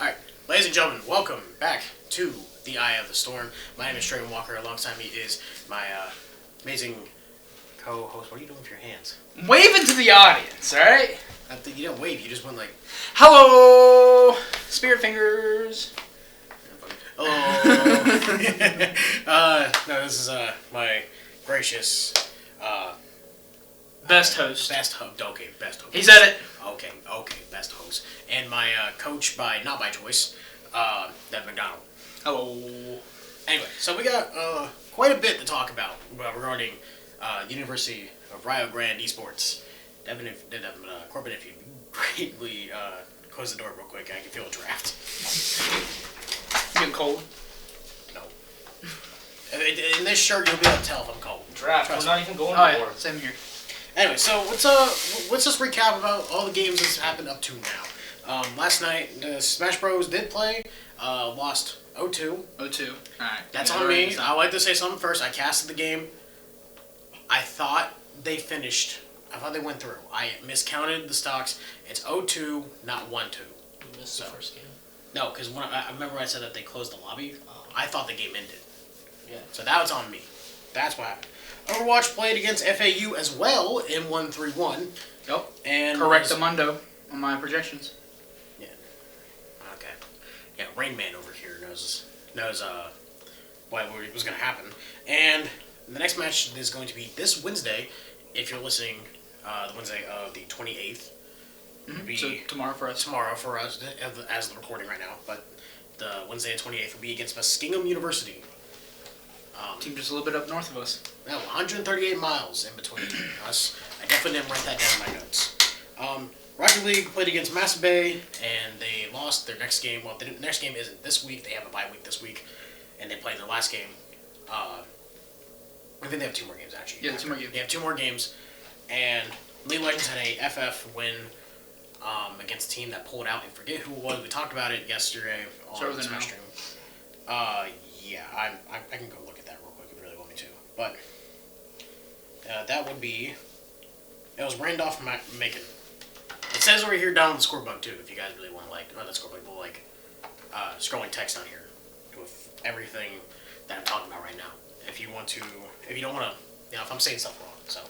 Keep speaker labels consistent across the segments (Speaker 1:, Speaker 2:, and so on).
Speaker 1: Alright, ladies and gentlemen, welcome back to the Eye of the Storm. My name is Traven Walker. Alongside me is my amazing co-host. What are you doing with your hands?
Speaker 2: Waving to the audience, alright?
Speaker 1: You didn't wave, you just went like...
Speaker 2: Hello! Spirit fingers.
Speaker 1: Oh. No, this is my gracious...
Speaker 2: Best host.
Speaker 1: Best host. Okay, best host.
Speaker 2: He said it.
Speaker 1: Okay, best host. And my coach not by choice, Devin McDonald.
Speaker 2: Hello.
Speaker 1: Anyway, so we got quite a bit to talk about regarding University of Rio Grande Esports. Corbin, if you greatly close the door real quick, I can feel a draft.
Speaker 2: You getting cold?
Speaker 1: No. In this shirt, you'll be able to tell if I'm cold.
Speaker 3: Draft. We're not even going
Speaker 2: Oh,
Speaker 3: to war.
Speaker 2: yeah. Same here.
Speaker 1: Anyway, so let's just recap about all the games that's happened up to now. Last night, the Smash Bros. Did play, lost 0-2.
Speaker 2: 0-2. Alright.
Speaker 1: That's on me. I like to say something first. I casted the game. I thought they finished. I thought they went through. I miscounted the stocks. It's 0-2, not 1-2.
Speaker 3: You missed the first game.
Speaker 1: No, because when I remember I said that they closed the lobby.
Speaker 3: Oh.
Speaker 1: I thought the game ended.
Speaker 3: Yeah.
Speaker 1: So that was on me. That's what happened. Overwatch played against FAU as well and won 3-1.
Speaker 2: Yep.
Speaker 1: And
Speaker 2: Correctamundo on my projections.
Speaker 1: Yeah. Okay. Yeah, Rain Man over here knows what was going to happen. And the next match is going to be this Wednesday, if you're listening, the Wednesday of the 28th.
Speaker 2: Mm-hmm. So tomorrow for us.
Speaker 1: Tomorrow for us, as the recording right now. But the Wednesday the 28th will be against Muskingum University.
Speaker 2: Team just a little bit up north of us.
Speaker 1: Now, 138 miles in between us. I definitely didn't write that down in my notes. Rocket League played against Mass Bay, and they lost their next game. Well, their next game isn't this week. They have a bye week this week, and they played their last game. I think they have 2 more games, actually.
Speaker 2: Yeah, 2 more games.
Speaker 1: They have 2 more games, and League of Legends had a FF win against a team that pulled out. I forget who it was. We talked about it yesterday on the Smash stream. Yeah, I can go look at that real quick if you really want me to. But that would be... It was Randolph Macon. It says over here down on the scorebook too, if you guys really want to not scorebook, but scrolling text on here with everything that I'm talking about right now. If you don't want to, if I'm saying stuff wrong. So,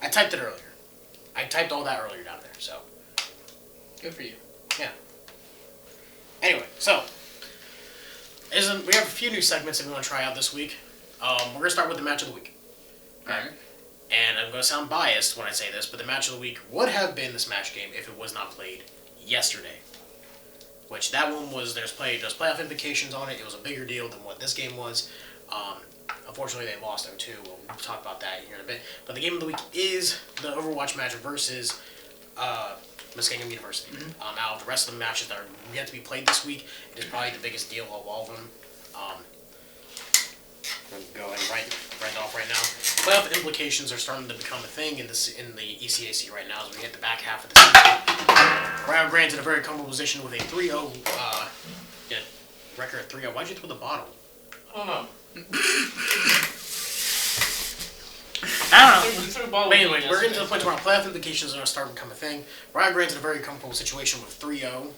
Speaker 1: I typed it earlier. I typed all that earlier down there, so.
Speaker 2: Good for you.
Speaker 1: Yeah. Anyway, so. We have a few new segments that we want to try out this week. We're going to start with the match of the week.
Speaker 2: Alright.
Speaker 1: And I'm going to sound biased when I say this, but the match of the week would have been the Smash game if it was not played yesterday. Which that one was, there's playoff implications on it. It was a bigger deal than what this game was. Unfortunately, they lost 0-2. We'll talk about that here in a bit. But the game of the week is the Overwatch match versus Muskingum University. Mm-hmm. Out of the rest of the matches that are yet to be played this week, it is probably the biggest deal of all of them. I'm going to go ahead and write it off right now. Playoff implications are starting to become a thing in the ECAC right now as we hit the back half of the season. Rio Grande's in a very comfortable position with a 3-0 record of 3-0. Why'd you throw the bottle?
Speaker 3: I don't know.
Speaker 1: But anyway, we're getting to the point where our playoff implications are starting to become a thing. Rio Grande's in a very comfortable situation with 3-0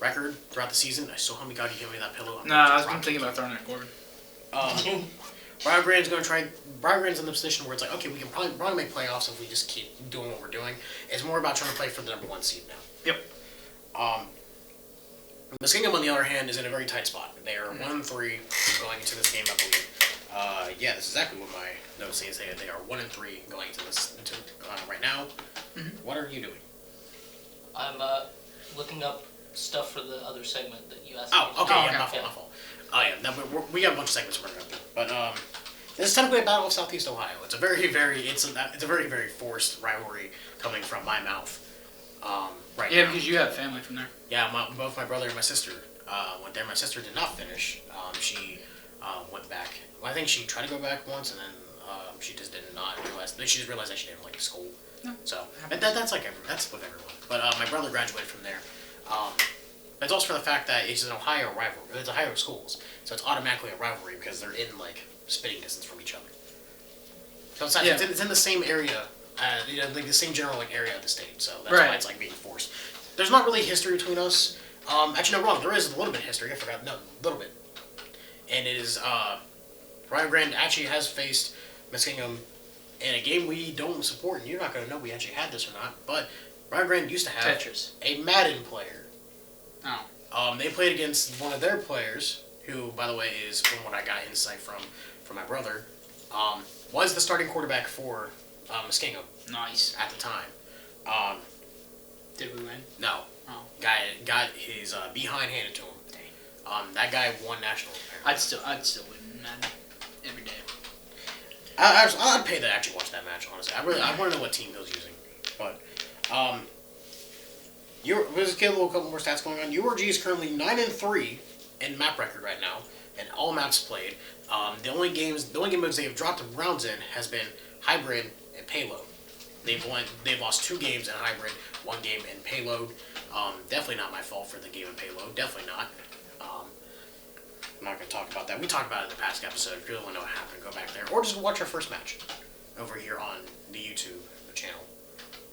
Speaker 1: record throughout the season. I so homie God you give me that pillow.
Speaker 2: I was thinking about throwing that Corbin.
Speaker 1: Rio Grande's going to try. Rio Grande's in the position where it's like, okay, we can probably make playoffs if we just keep doing what we're doing. It's more about trying to play for the number 1 seed now.
Speaker 2: Yep.
Speaker 1: Muskingum, on the other hand, is in a very tight spot. They are 1-3 going into this game, I believe. Yeah, that's exactly what my notes say. They are 1-3 going into this right now. Mm-hmm. What are you doing?
Speaker 3: I'm looking up stuff for the other segment that you asked me.
Speaker 1: Oh, okay, yeah, my fault. Oh, yeah, no, we got a bunch of segments we're going to go through. But this is technically a battle of Southeast Ohio. It's a very, very forced rivalry coming from my mouth right now.
Speaker 2: Yeah, because you have family from there.
Speaker 1: Yeah, both my brother and my sister went there. My sister did not finish. She went back. Well, I think she tried to go back once, and then she just did not realize. She just realized that she didn't like school. No. So that's with everyone. But my brother graduated from there. But it's also for the fact that it's an Ohio rivalry. It's Ohio schools, so it's automatically a rivalry because they're in spitting distance from each other. So it's in the same area, the same general area of the state. So that's why it's being forced. There's not really history between us. Actually, no, wrong. There is a little bit of history. I forgot. No, a little bit. And it is, Rio Grande actually has faced Muskingum in a game we don't support, and you're not going to know we actually had this or not, but Rio Grande used to have
Speaker 2: Tetris.
Speaker 1: a Madden player.
Speaker 2: Oh.
Speaker 1: They played against one of their players, who, by the way, is, from what I got insight from my brother, was the starting quarterback for Muskingum.
Speaker 2: Nice.
Speaker 1: At the time.
Speaker 2: Did we win?
Speaker 1: No.
Speaker 2: Oh.
Speaker 1: Guy got his behind handed to him.
Speaker 2: Dang.
Speaker 1: That guy won nationals.
Speaker 2: I'd still win Madden every day.
Speaker 1: I'd pay to actually watch that match. Honestly, I want to know what team he was using. But let's get a couple more stats going on. URG is currently 9-3 in map record right now, and all maps played. The only games they have dropped rounds in has been hybrid and payload. They've lost 2 games in hybrid, 1 game in payload. Definitely not my fault for the game in payload. Definitely not. I'm not going to talk about that. We talked about it in the past episode. If you really want to know what happened, go back there. Or just watch our first match over here on the YouTube channel.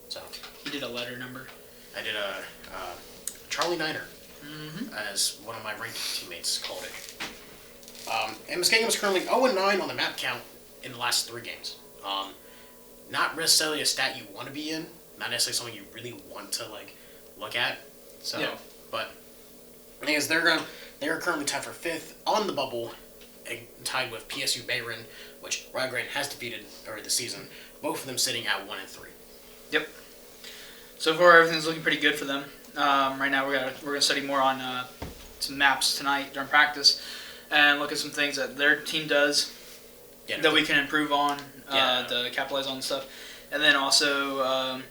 Speaker 1: So
Speaker 2: You did a letter number?
Speaker 1: I did a Charlie Niner, as one of my ranked teammates called it. And Muskingum is currently 0-9 on the map count in the last 3 games. Not necessarily a stat you want to be in. Not necessarily something you really want to look at. So,
Speaker 2: yeah.
Speaker 1: But the thing is, they are currently tied for 5th on the bubble, tied with PSU Bayron, which Rio Grande has defeated earlier this season. Both of them sitting at 1-3.
Speaker 2: Yep. So far, everything's looking pretty good for them. Right now, we're gonna study more on some maps tonight during practice, and look at some things that their team does that we can improve on, to capitalize on and stuff, and then also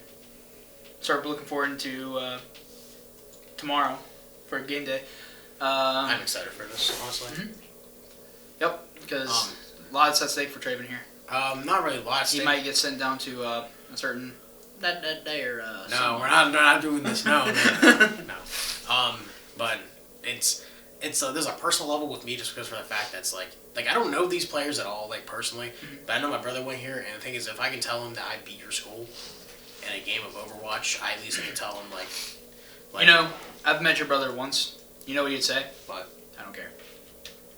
Speaker 2: start looking forward to tomorrow for game day.
Speaker 1: I'm excited for this, honestly.
Speaker 2: Mm-hmm. Yep, because a lot is at stake for Traven here.
Speaker 1: Not really a lot at stake.
Speaker 2: He might get sent down to a certain that day or
Speaker 1: no, we're not doing this. No. But it's there's a personal level with me just because for the fact that's like I don't know these players at all personally, but I know my brother went here, and the thing is, if I can tell him that I beat your school in a game of Overwatch, I at least can tell him like
Speaker 2: you know, I've met your brother once. You know what he'd say?
Speaker 1: What?
Speaker 2: I don't care.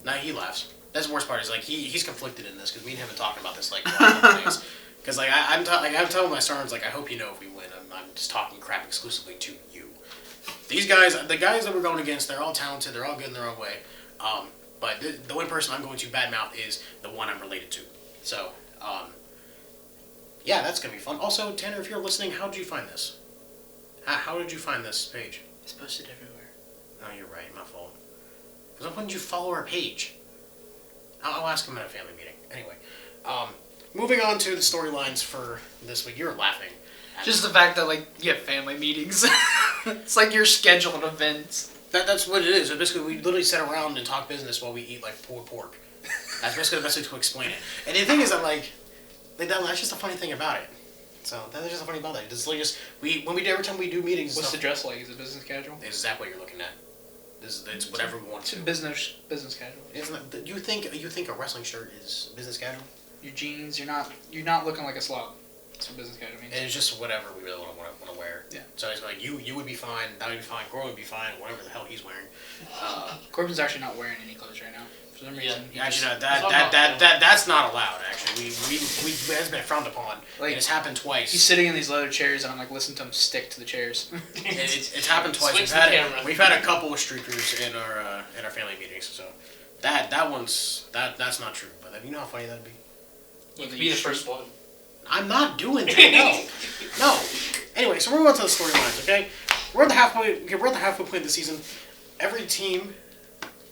Speaker 1: No, he laughs. That's the worst part. Is he's conflicted in this because me and him have been talking about this a lot of days. Because I'm telling my stars I hope you know if we win, I'm just talking crap exclusively to you. These guys, the guys that we're going against, they're all talented. They're all good in their own way. But the one person I'm going to badmouth is the one I'm related to. So, yeah, that's gonna be fun. Also, Tanner, if you're listening, how did you find this? How did you find this page?
Speaker 2: It's posted everywhere.
Speaker 1: Oh, you're right. My fault. Because why didn't you follow our page? I'll ask him at a family meeting. Anyway, moving on to the storylines for this week. You're laughing.
Speaker 2: Just the fact that you have family meetings. It's like your scheduled events.
Speaker 1: That's what it is. So basically, we literally sit around and talk business while we eat pulled pork. That's basically the best way to explain it. And the thing is that that's just a funny thing about it. So that's just a funny about it. It's every time we do meetings.
Speaker 2: What's the dress like? Is it business casual?
Speaker 1: It's exactly what you're looking at. It's whatever we want to.
Speaker 2: Business casual.
Speaker 1: Isn't you think a wrestling shirt is business casual?
Speaker 2: Your jeans, you're not looking like a slob. That's what business casual means.
Speaker 1: And it's just whatever we really want to wear.
Speaker 2: Yeah.
Speaker 1: So it's you would be fine, that would be fine, Corbin would be fine, whatever the hell he's wearing.
Speaker 2: Corbin's actually not wearing any clothes right now. For some reason.
Speaker 1: Yeah, actually, that's not allowed. Actually, we has been frowned upon. And it's happened twice.
Speaker 2: He's sitting in these leather chairs, and I'm listening to him stick to the chairs.
Speaker 1: It's happened twice. We've had a couple of streakers in our family meetings. So that's not true. But you know how funny that'd be.
Speaker 3: You could be the first one.
Speaker 1: I'm not doing that. No. Anyway, so we're going to the storylines. Okay, we're at the halfway point of the season. Every team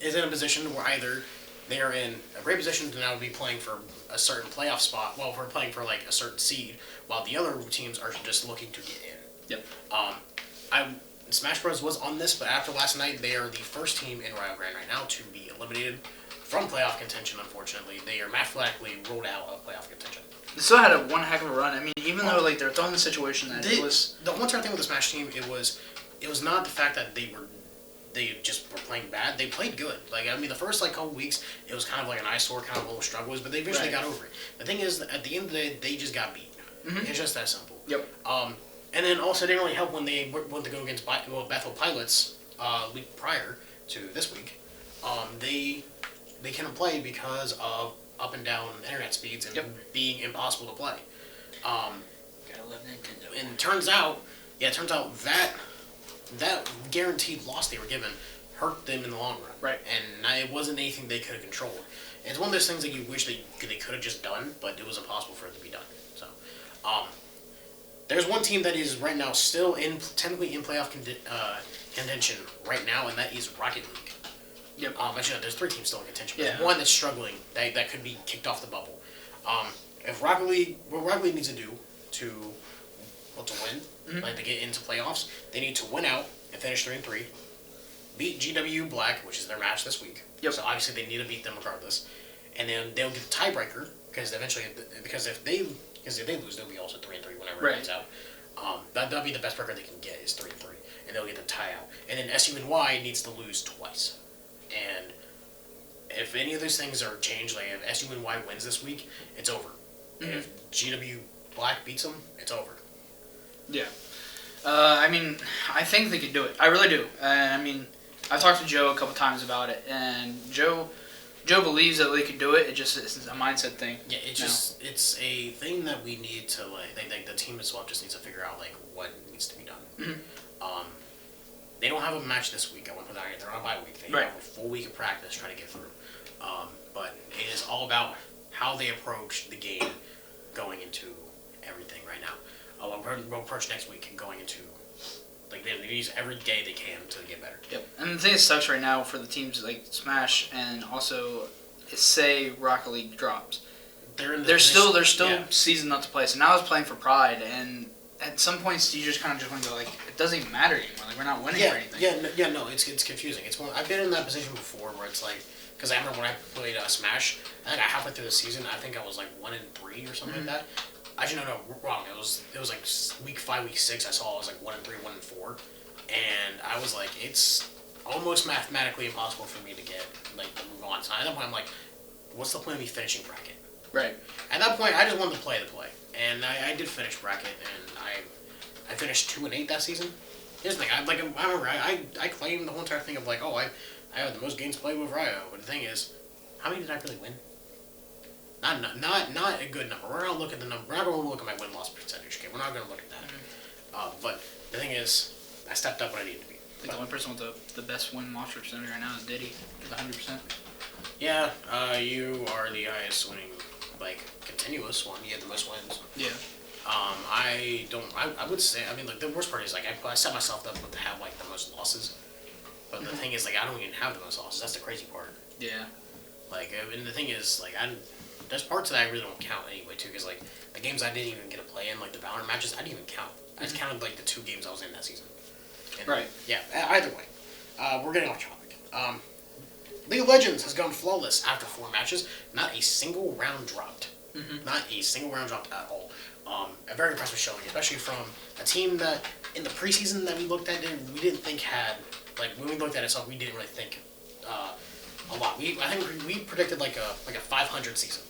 Speaker 1: is in a position where either they are in a great position to now be playing for a certain playoff spot. Well, we're playing for a certain seed, while the other teams are just looking to get in.
Speaker 2: Yep.
Speaker 1: Smash Bros was on this, but after last night, they are the first team in Rio Grande right now to be eliminated from playoff contention. Unfortunately, they are mathematically ruled out of playoff contention.
Speaker 2: They still had one heck of a run. I mean, even though they're thrown in the situation that it was
Speaker 1: the one thing with the Smash team, it was not the fact that they just were playing bad. They played good. The first couple weeks, it was kind of like an eyesore, kind of a little struggles, but they eventually got over it. The thing is, at the end of the day, they just got beat. Mm-hmm. It's just that simple.
Speaker 2: Yep.
Speaker 1: And then also, it didn't really help when they went to go against Bethel Pilots week prior to this week, they couldn't play because of up and down internet speeds and being impossible to play.
Speaker 2: Gotta love Nintendo.
Speaker 1: And it turns out that guaranteed loss they were given hurt them in the long run.
Speaker 2: Right.
Speaker 1: And it wasn't anything they could have controlled. It's one of those things that you wish they could have just done, but it was impossible for it to be done. So, there's one team that is right now still technically in playoff contention right now, and that is Rocket League.
Speaker 2: Yep.
Speaker 1: Actually, no, there's 3 teams still in contention. But
Speaker 2: Yeah.
Speaker 1: there's one that's struggling that could be kicked off the bubble. If Rocket League, what Rocket League needs to do to win, like to get into playoffs, they need to win out and finish 3-3, beat GW Black, which is their match this week.
Speaker 2: Yep.
Speaker 1: So obviously they need to beat them regardless, and then they'll get the tiebreaker because if they lose, they'll be also 3-3 whenever it comes out. That'll be the best record they can get is 3-3, and they'll get the tie out. And then SUNY needs to lose twice, and if any of those things are changed, like if SUNY wins this week, it's over. If GW Black beats them, it's over.
Speaker 2: Yeah. I mean, I think they could do it. I really do. I mean, I've talked to Joe a couple times about it, and Joe believes that they could do it. It's a mindset thing.
Speaker 1: Yeah, it's a thing that we need to the team itself just needs to figure out what needs to be done. They don't have a match this week. I want to put that out. They're on a bye week. They have a full week of practice trying to get through. But it is all about how they approach the game going into everything right now. We'll approach next week and going into they use every day they can to get better.
Speaker 2: Yep. And the thing that sucks right now for the teams like Smash and also say Rocket League drops. They're still seasoned up to play. So now I was playing for Pride, and at some points you just kind of want to go it doesn't even matter anymore. We're not winning or anything.
Speaker 1: No, it's confusing. I've been in that position before where it's because I remember when I played Smash, I think halfway through the season, I think I was 1-3 or something like that. Actually, no, wrong. It was week 5, week 6. I saw I was 1-3, 1-4, and I was it's almost mathematically impossible for me to get to move on. So at that point, I'm what's the point of me finishing bracket?
Speaker 2: Right.
Speaker 1: At that point, I just wanted to play the play, and I did finish bracket, and I finished 2-8 that season. Here's the thing, I remember I claimed the whole entire thing of I had the most games played with Ryo, but the thing is, how many did I really win? Not a good number. We're not looking at the number. We're not going to look at my win-loss percentage. Okay, we're not going to look at that. But the thing is, I stepped up when I needed to be.
Speaker 2: I think the only person with the best win-loss percentage right now is Diddy, 100%.
Speaker 1: Yeah, you are the highest winning, continuous one. You have the most wins.
Speaker 2: Yeah.
Speaker 1: I would say, the worst part is, I set myself up to have, the most losses. But the thing is, I don't even have the most losses. That's the crazy part.
Speaker 2: Yeah.
Speaker 1: And the thing is, there's parts that I really don't count anyway, too, because, the games I didn't even get to play in, the Valorant matches, I didn't even count. I just counted, the 2 games I was in that season. And,
Speaker 2: right.
Speaker 1: Yeah, either way. We're getting off topic. League of Legends has gone flawless after 4 matches. Not a single round dropped. Not a single round dropped at all. A very impressive showing, especially from a team that, in the preseason that we looked at, we didn't think had, when we looked at it, we didn't really think a lot. I think we predicted like a 500 season.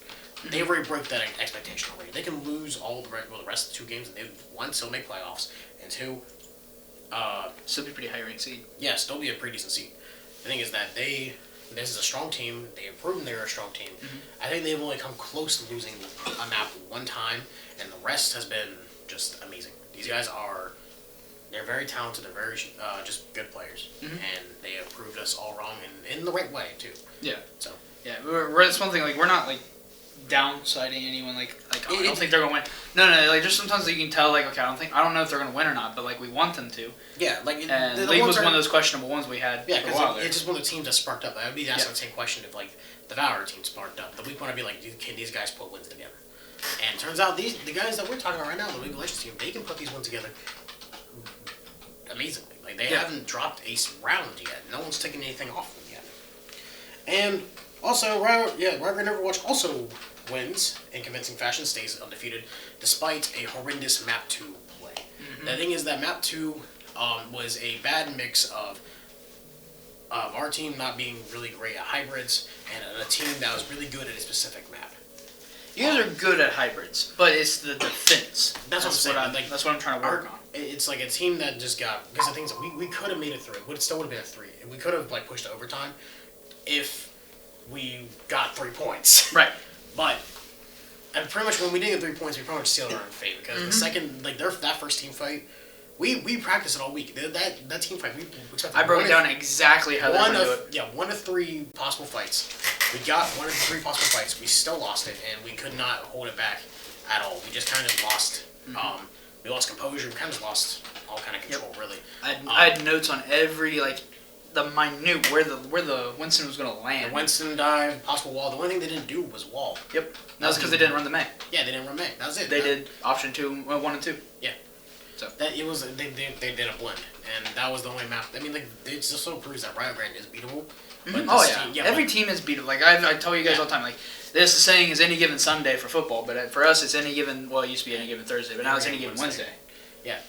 Speaker 1: They already broke that expectation already. They can lose all the rest of the 2 games, and they one still make playoffs, and 2
Speaker 2: still be pretty high ranked seed.
Speaker 1: Yeah, still be a pretty decent seed. The thing is that this is a strong team. They have proven they're a strong team. I think they've only come close to losing a map one time, and the rest has been just amazing. These guys they're very talented. They're very just good players, and they have proved us all wrong in the right way too.
Speaker 2: Yeah.
Speaker 1: So
Speaker 2: yeah, it's one thing. We're not downside anyone. I don't think they're gonna win. No. Just sometimes you can tell. Okay, I don't know if they're gonna win or not, but we want them to.
Speaker 1: Yeah,
Speaker 2: and the League was one of those questionable ones we had.
Speaker 1: Yeah, because it's just one of the teams that sparked up. I would be asking the same question if the Valorant team sparked up. The week one, I'd be can these guys put wins together? And it turns out the guys that we're talking about right now, the League of Legends team, they can put these wins together amazingly. They haven't dropped a round yet. No one's taken anything off them yet. And also, Riot Overwatch also wins in convincing fashion, stays undefeated, despite a horrendous Map 2 play. The thing is that Map 2 was a bad mix of our team not being really great at hybrids and a team that was really good at a specific map.
Speaker 2: You guys are good at hybrids, but it's the defense.
Speaker 1: That's what I'm saying.
Speaker 2: That's what I'm trying to work on.
Speaker 1: it's like a team that just got, because the things that we could have made it through. It still would have been a 3. And we could have like pushed to overtime if we got 3 points.
Speaker 2: Right.
Speaker 1: But and pretty much when we did get 3 points, we pretty much sealed our own fate because the second, like that first team fight, we practiced it all week. That team fight, we expected.
Speaker 2: I broke down exactly how they're going to do it.
Speaker 1: Yeah, 1 to 3 possible fights. We got 1 of the 3 possible fights. We still lost it, and we could not hold it back at all. We just kind of lost. We lost composure. We kind of lost all kind of control, really.
Speaker 2: I had notes on every the minute where the Winston was going to land.
Speaker 1: The Winston dive, possible wall. The only thing they didn't do was wall.
Speaker 2: Yep. That was because they didn't run the May.
Speaker 1: Yeah, they didn't run May. That was it.
Speaker 2: They did option 1 and 2.
Speaker 1: Yeah. So that it was they did a blend, and that was the only map. I mean, like it just so proves that Rio Grande is beatable. But
Speaker 2: Every team is beatable. Like I tell you guys all the time, like this the saying is any given Sunday for football, but for us it's any given. Well, it used to be any given Thursday, but now it's any given Wednesday.
Speaker 1: Yeah.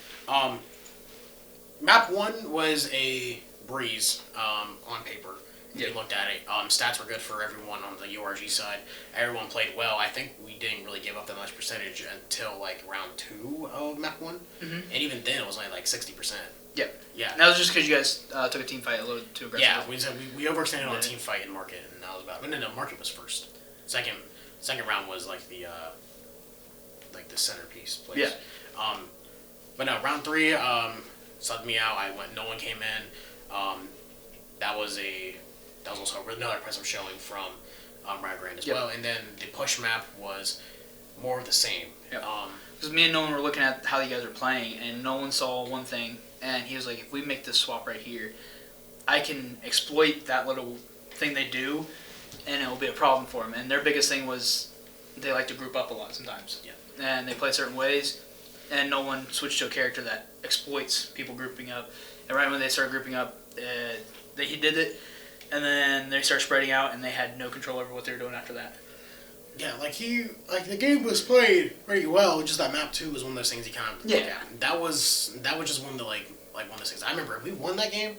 Speaker 1: Map 1 was a breeze on paper. We looked at it. Stats were good for everyone on the URG side. Everyone played well. I think we didn't really give up that much percentage until like round 2 of map 1, and even then it was only like 60%.
Speaker 2: Yep.
Speaker 1: Yeah.
Speaker 2: And that was just because you guys took a team fight a little too aggressively.
Speaker 1: Yeah, we overextended on a team fight in market, and that was about. No, market was first. Second round was like the centerpiece place.
Speaker 2: Yeah.
Speaker 1: But no, round 3 subbed me out. No one came in. That was also another impressive showing from Rio Grande as well. And then the push map was more of the same.
Speaker 2: Yep. Because me and Nolan were looking at how you guys are playing, and Nolan saw one thing, and he was like, if we make this swap right here, I can exploit that little thing they do, and it will be a problem for them. And their biggest thing was they like to group up a lot sometimes.
Speaker 1: Yeah.
Speaker 2: And they play certain ways, and Nolan switched to a character that exploits people grouping up. And right when they started grouping up, he did it, and then they started spreading out, and they had no control over what they were doing after that.
Speaker 1: Yeah, the game was played pretty well. Just that map 2 was one of those things you kind of look at. That was just one of the one of those things. I remember we won that game,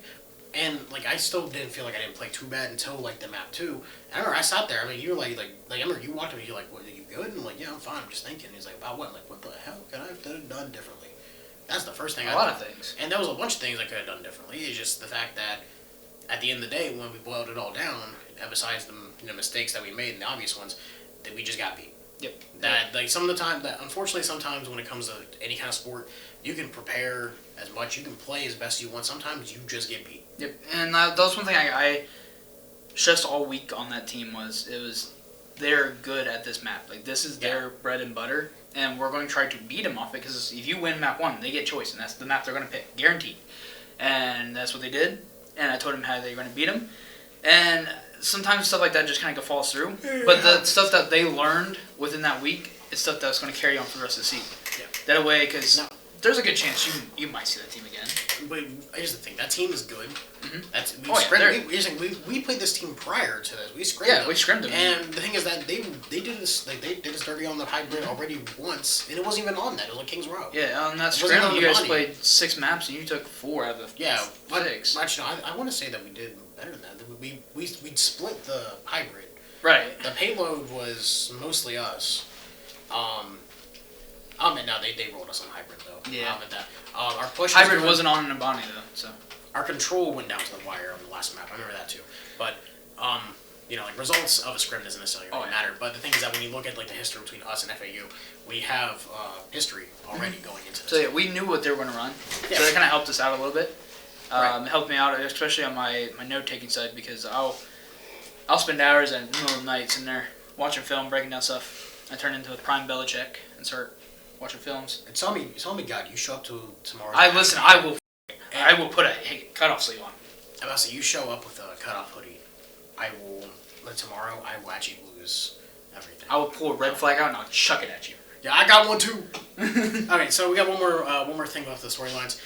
Speaker 1: and I still didn't feel like I didn't play too bad until the map 2. And I remember I sat there. I mean, you were I remember you walked up and you're like, "What? Are you good?" And I'm like, "Yeah, I'm fine. I'm just thinking." He's like, "About what? Like, what the hell could I have done differently?" That's the first thing.
Speaker 2: A lot of things.
Speaker 1: And there was a bunch of things I could have done differently. It's just the fact that at the end of the day, when we boiled it all down, and besides the mistakes that we made and the obvious ones, that we just got beat.
Speaker 2: Yep.
Speaker 1: That some of the time, that unfortunately sometimes when it comes to any kind of sport, you can prepare as much, you can play as best you want. Sometimes you just get beat.
Speaker 2: Yep. And that was one thing I stressed all week on that team was they're good at this map. This is their bread and butter, and we're going to try to beat them off it because if you win map 1, they get choice, and that's the map they're going to pick, guaranteed. And that's what they did. And I told them how they were going to beat them. And sometimes stuff like that just kind of falls through. But the stuff that they learned within that week is stuff that's going to carry on for the rest of the season.
Speaker 1: Yeah.
Speaker 2: That way, because there's a good chance you might see that team again.
Speaker 1: But here's the thing: that team is good.
Speaker 2: Mm-hmm.
Speaker 1: We played this team prior to this. We scrimmed them.
Speaker 2: We scrimmed them.
Speaker 1: And the thing is that they did this they did us dirty on the hybrid already once, and it wasn't even on that. It was Kings Row.
Speaker 2: Yeah, on that scrim, you guys played 6 maps, and you took 4 out of the 6.
Speaker 1: Actually, I want to say that we did better than that. We split the hybrid.
Speaker 2: Right.
Speaker 1: The payload was mostly us. No, they rolled us on hybrid though.
Speaker 2: Yeah.
Speaker 1: That. Our push
Speaker 2: hybrid wasn't on an Abani though, so.
Speaker 1: Our control went down to the wire on the last map. I remember that too. But results of a scrim doesn't necessarily matter. But the thing is that when you look at the history between us and FAU, we have history already going into this.
Speaker 2: So we knew what they were going to run. Yeah. So that kind of helped us out a little bit. It helped me out, especially on my note taking side, because I'll spend hours in the middle of the night sitting there watching film, breaking down stuff. I turn into a prime Belichick and start watching films.
Speaker 1: And tell me, God, you show up to tomorrow.
Speaker 2: I will put a cutoff sleeve on.
Speaker 1: I'm about to say, you show up with a cutoff hoodie. Tomorrow I will actually lose everything.
Speaker 2: I will pull a red flag out and I'll chuck it at you.
Speaker 1: Yeah, I got one too. Okay, so we got one more thing about the storylines.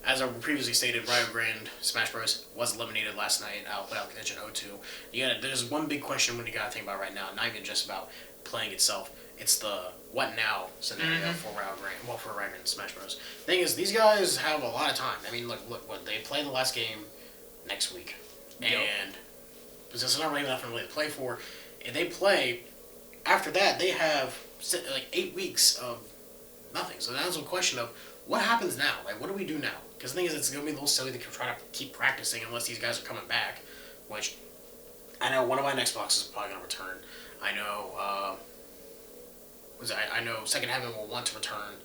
Speaker 1: As I previously stated, Rio Grande Smash Bros. Was eliminated last night without contention 0-2. There's one big question when you got to think about right now, not even just about playing itself. It's the what now scenario for Rio Grande. Well, for Rio Grande Smash Bros. Thing is, these guys have a lot of time. I mean, look what they play the last game next week, and there's not really nothing really to play for. If they play after that, they have 8 weeks of nothing. So that's a question of what happens now? Like, what do we do now? Because the thing is, it's going to be a little silly to try to keep practicing unless these guys are coming back, which I know one of my next boxes is probably going to return. I know, I know Second Heaven will want to return.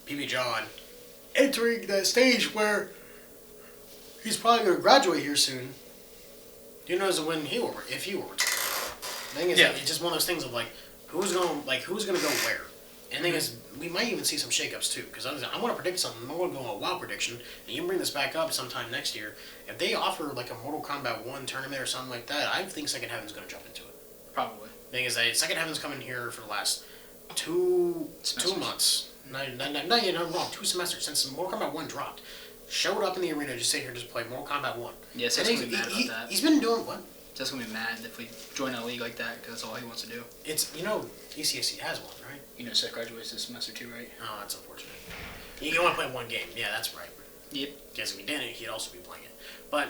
Speaker 1: PB John entering that stage where he's probably going to graduate here soon. Who knows when if he will return? The thing is, it's just one of those things of like, who's going to go where? And the thing is, we might even see some shakeups too. Because I want to predict something. I want to go on a wild prediction, and you can bring this back up sometime next year. If they offer like a Mortal Kombat 1 tournament or something like that, I think Second Heaven's going to jump into it.
Speaker 2: Probably.
Speaker 1: The thing is, Second Heaven's coming here for the last two months. No, you're not wrong. 2 semesters since Mortal Kombat 1 dropped. Showed up in the arena, just sit here, just play Mortal Kombat 1.
Speaker 2: Yes, that's going to be mad about that.
Speaker 1: He's been doing what?
Speaker 2: Just going to be mad if we join a league like that, because that's all he wants to do.
Speaker 1: It's, ECSC has one, right?
Speaker 2: Seth graduates this semester too, right?
Speaker 1: Oh, that's unfortunate. You want to play one game. Yeah, that's right.
Speaker 2: Yep.
Speaker 1: Because if he didn't, he'd also be playing it. But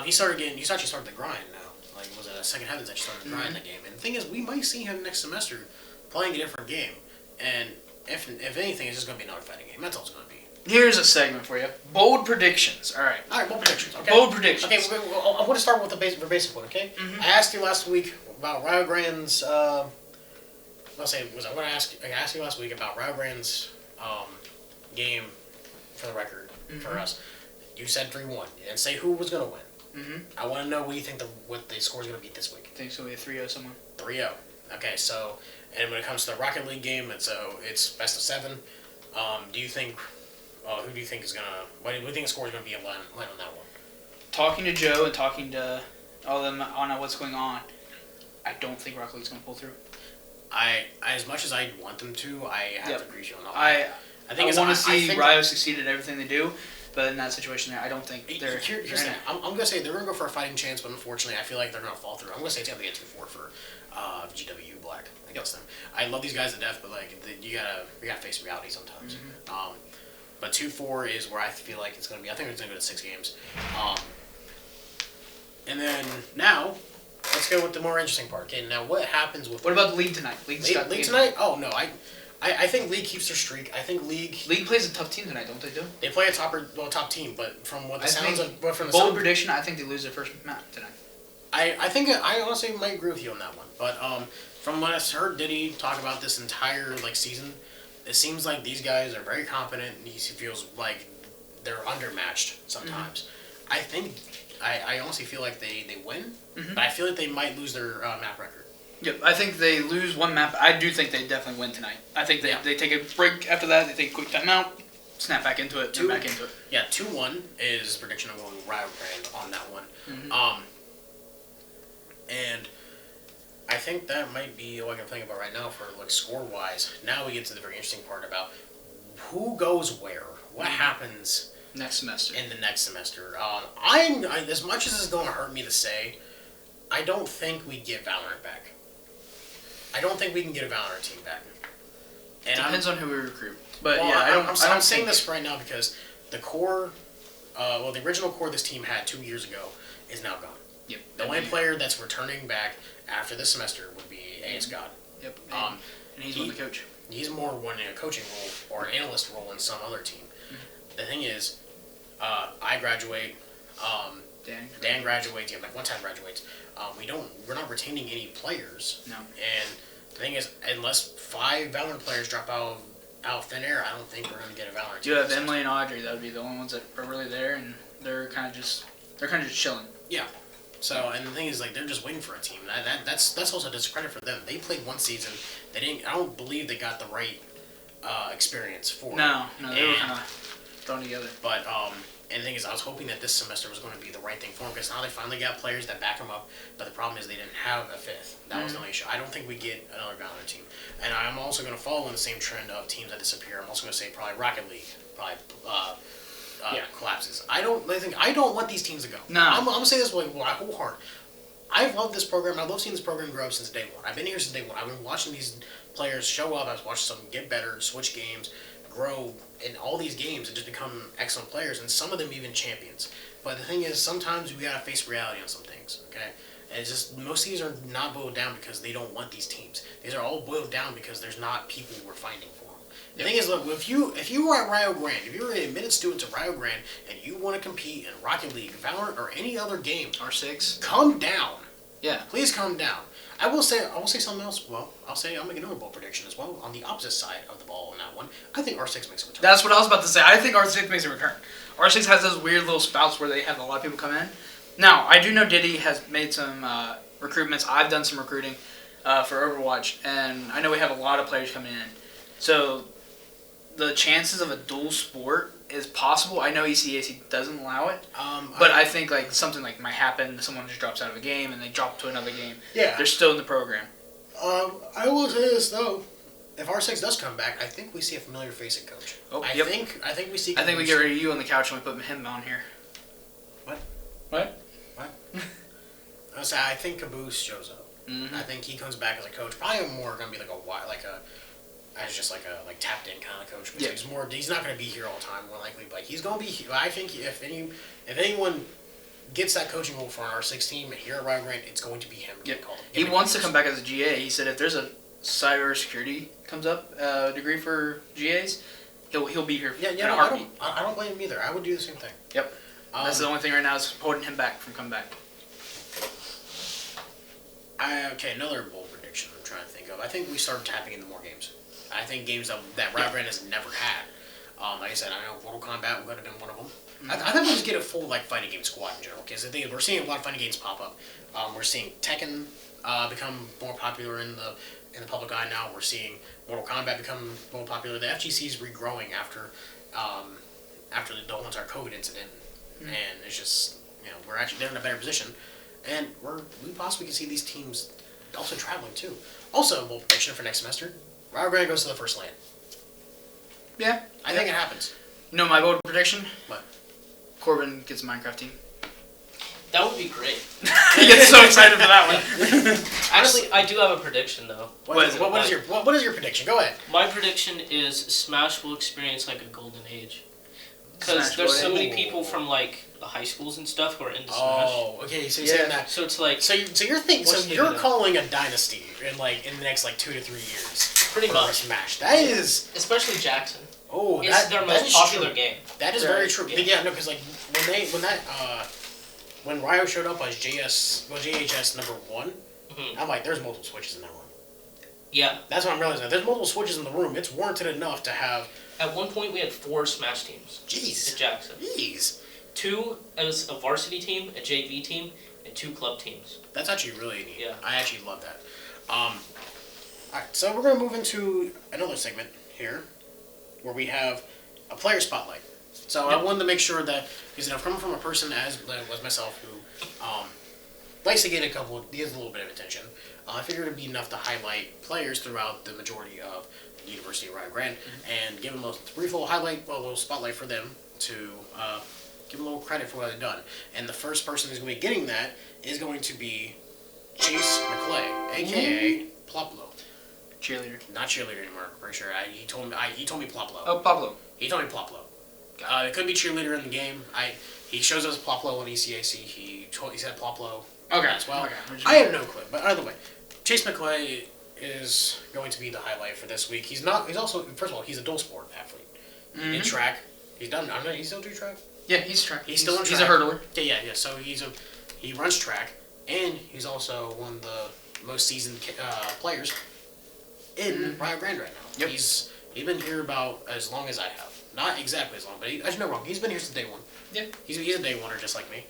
Speaker 1: he's actually started the grind now. Like, was it Second Heavens actually started the grind in the game? And the thing is, we might see him next semester playing a different game. And if anything, it's just going to be another fighting game. That's all it's going to be.
Speaker 2: Here's a segment for you. Bold predictions. All right,
Speaker 1: bold predictions. Okay.
Speaker 2: Bold predictions.
Speaker 1: Okay, I want to start with the basic one, okay? Mm-hmm. I asked you last week about Rio Grande's, I asked you last week about Rio Grande's game for the record for us. You said 3-1. You didn't say who was going to win. Mm-hmm. I want to know what you think what the score is going to be this week.
Speaker 2: I think it's going to be a 3-0 someone.
Speaker 1: 3-0. Okay, so, and when it comes to the Rocket League game, it's best of 7. Do you think... who do you think is gonna? What do you think the score is gonna be on that one?
Speaker 2: Talking to Joe and talking to all of them on what's going on, I don't think Rocket League's gonna pull through.
Speaker 1: I as much as I want them to, I have to agree with you on that.
Speaker 2: I want to see Rio succeed at everything they do, but in that situation, I don't think they're.
Speaker 1: Here's the thing. I'm gonna say they're gonna go for a fighting chance, but unfortunately, I feel like they're gonna fall through. I'm gonna say it's gonna be a 2-4 for GW Black against them. I love these guys to death, but like you gotta face reality sometimes. Mm-hmm. But 2-4 is where I feel like it's going to be. I think it's going to go to 6 games. And then now, let's go with the more interesting part. Okay, now what happens with...
Speaker 2: What about the league tonight? League
Speaker 1: tonight? Oh, no. I think League keeps their streak. I think League
Speaker 2: plays a tough team tonight, don't they do?
Speaker 1: They play a top team, but from what the sounds of...
Speaker 2: Bold prediction, I think they lose their first match tonight.
Speaker 1: I honestly might agree with you on that one. But from what I've heard Diddy talk about this entire season... It seems like these guys are very competent, and he feels like they're undermatched sometimes. Mm-hmm. I honestly feel like they win, but I feel like they might lose their map record.
Speaker 2: Yep, I think they lose one map. I do think they definitely win tonight. I think they take a break after that, they take a quick timeout, snap back into it, back into it.
Speaker 1: Yeah, 2-1 is prediction of going Rio Grande on that one. Mm-hmm. And... I think that might be all I can think about right now for score-wise. Now we get to the very interesting part about who goes where. What happens
Speaker 2: next semester?
Speaker 1: In the next semester. I'm as much as it's going to hurt me to say, I don't think we get Valorant back. I don't think we can get a Valorant team back.
Speaker 2: And depends on who we recruit. But
Speaker 1: I'm saying this right now because the core, the original core this team had 2 years ago is now gone.
Speaker 2: Yep.
Speaker 1: The only player that's returning back after this semester would be AS God.
Speaker 2: Yep. And he's one the coach.
Speaker 1: He's more one in a coaching role or an analyst role in some other team. Mm-hmm. The thing is, I graduate. Dan graduates. Yeah, one time graduates. We're not retaining any players.
Speaker 2: No.
Speaker 1: And the thing is, unless 5 Valorant players drop out of thin air, I don't think we're going to get a Valorant team.
Speaker 2: You have Emily and Audrey. That would be the only ones that are really there, and they're kind of just chilling.
Speaker 1: Yeah. So, and the thing is, they're just waiting for a team. That's also a discredit for them. They played one season. They didn't. I don't believe they got the right experience for it.
Speaker 2: No, they were kind of thrown together.
Speaker 1: But and the thing is, I was hoping that this semester was going to be the right thing for them because now they finally got players that back them up. But the problem is they didn't have a 5th. That was the only issue. I don't think we get another Valorant team. And I'm also going to follow in the same trend of teams that disappear. I'm also going to say probably Rocket League, collapses. I don't want these teams to go.
Speaker 2: No.
Speaker 1: I'm gonna say this with my whole heart. I've loved this program. I've loved seeing this program grow since day one. I've been here since day one. I've been watching these players show up. I've watched some get better, switch games, grow in all these games and just become excellent players, and some of them even champions. But the thing is, sometimes we gotta face reality on some things, okay? And it's just, most of these are not boiled down because they don't want these teams. These are all boiled down because there's not people we're finding for them. The thing is, look, if you were at Rio Grande, if you were an admitted student to Rio Grande and you want to compete in Rocket League, Valorant, or any other game,
Speaker 2: R6,
Speaker 1: come down.
Speaker 2: Yeah.
Speaker 1: Please come down. I will say something else. Well, I'll make another bold prediction as well on the opposite side of the ball in that one. I think R6 makes a return.
Speaker 2: That's what I was about to say. I think R6 makes a return. R6 has those weird little spouts where they have a lot of people come in. Now, I do know Diddy has made some recruitments. I've done some recruiting for Overwatch, and I know we have a lot of players coming in. So the chances of a dual sport is possible. I know ECAC doesn't allow it, but I think like something like might happen. Someone just drops out of a game and they drop to another game.
Speaker 1: Yeah,
Speaker 2: they're still in the program.
Speaker 1: I will say this though: if R6 does come back, I think we see a familiar face at coach.
Speaker 2: Oh,
Speaker 1: I
Speaker 2: yep.
Speaker 1: think we see.
Speaker 2: I think we get rid of you on the couch and we put him on here.
Speaker 1: What? I think Caboose shows up. Mm-hmm. I think he comes back as a coach. Probably more going to be as just like a tapped in kind of coach. He's he's not going to be here all the time, more likely, but he's going to be here. I think if anyone gets that coaching role for our R6 team here at Rio Grande, it's going to be him.
Speaker 2: Yep. He wants to come back as a GA. He said if there's a cybersecurity comes up degree for GAs, he'll be here in a heartbeat.
Speaker 1: I don't blame him either. I would do the same thing.
Speaker 2: Yep. That's the only thing right now is holding him back from coming back.
Speaker 1: Another bold prediction I'm trying to think of. I think we start tapping into more games. I think games that Rio Grande has never had. Like I said, I know Mortal Kombat would have been one of them. Mm-hmm. I think we'll just get a full fighting game squad in general, because I think we're seeing a lot of fighting games pop up. We're seeing Tekken become more popular in the public eye now. We're seeing Mortal Kombat become more popular. The FGC is regrowing after the Once Our COVID incident, and it's just we're actually they're in a better position, and we possibly can see these teams also traveling too. Also, bold prediction for next semester: Rio Grande goes to the first land.
Speaker 2: Yeah,
Speaker 1: I think it happens.
Speaker 2: You know my bold prediction?
Speaker 1: What?
Speaker 2: Corbin gets a Minecraft team.
Speaker 3: That would be great.
Speaker 2: He gets so excited for that one.
Speaker 3: Actually, I do have a prediction though.
Speaker 1: What is your prediction? Go ahead.
Speaker 3: My prediction is Smash will experience like a golden age. Because there's so many people from the high schools and stuff who are into Smash.
Speaker 1: Oh, okay. So you're saying that.
Speaker 3: So it's like.
Speaker 1: So you're thinking. So you're calling a dynasty in the next 2 to 3 years.
Speaker 3: Pretty much.
Speaker 1: Smash. That is.
Speaker 3: Especially Jackson.
Speaker 1: Oh,
Speaker 3: it's their most popular game.
Speaker 1: That is very true. Yeah, no, because when Rio showed up as JHS number 1, I'm like, there's multiple switches in that room.
Speaker 3: Yeah.
Speaker 1: That's what I'm realizing. There's multiple switches in the room. It's warranted enough to have.
Speaker 3: At one point, we had 4 Smash teams.
Speaker 1: Jeez.
Speaker 3: At Jackson.
Speaker 1: Jeez.
Speaker 3: 2 as a varsity team, a JV team, and 2 club teams.
Speaker 1: That's actually really neat.
Speaker 3: Yeah.
Speaker 1: I actually love that. Alright, so we're going to move into another segment here where we have a player spotlight. So I wanted to make sure that, because coming from a person as myself who likes to get he has a little bit of attention, I figured it would be enough to highlight players throughout the majority of the University of Rio Grande and give them a brief little little spotlight for them to give them a little credit for what they've done. And the first person who's going to be getting that is going to be Chase McClay, a.k.a. Ploplo.
Speaker 2: Cheerleader.
Speaker 1: Not cheerleader anymore, I'm pretty sure. He told me Ploplo.
Speaker 2: Oh, Pablo.
Speaker 1: He told me Ploplo. It could be cheerleader in the game. He shows us Ploplo on ECAC. He said Ploplo as well. Okay. I have no clue. But either way, Chase McClay is going to be the highlight for this week. He's also, first of all, he's a dual sport athlete. In track. He's done, I don't know, he's still doing track?
Speaker 2: Yeah, he's track.
Speaker 1: He's still in track.
Speaker 2: He's a hurdler.
Speaker 1: Yeah. So he runs track, and he's also one of the most seasoned players in Rio Grande right now. Yep. He's been here about as long as I have. Not exactly as long, but actually no, wrong. He's been here since day one.
Speaker 2: Yeah.
Speaker 1: He's a day oneer just like me.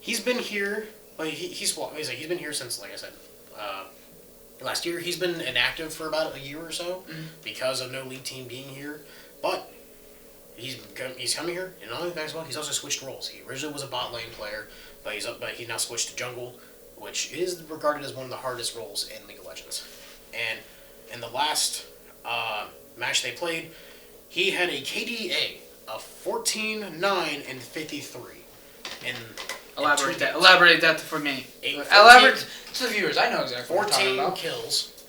Speaker 1: He's been here. Well, he's been here since, like I said, last year. He's been inactive for about a year or so because of no league team being here. But he's coming here, and not only that as well, he's also switched roles. He originally was a bot lane player, but he's now switched to jungle, which is regarded as one of the hardest roles in League of Legends. And in the last match they played, he had a KDA of 14, 9, and 53.
Speaker 2: Elaborate that for me. Elaborate to the viewers. I know exactly what you're talking about.
Speaker 1: 14 kills,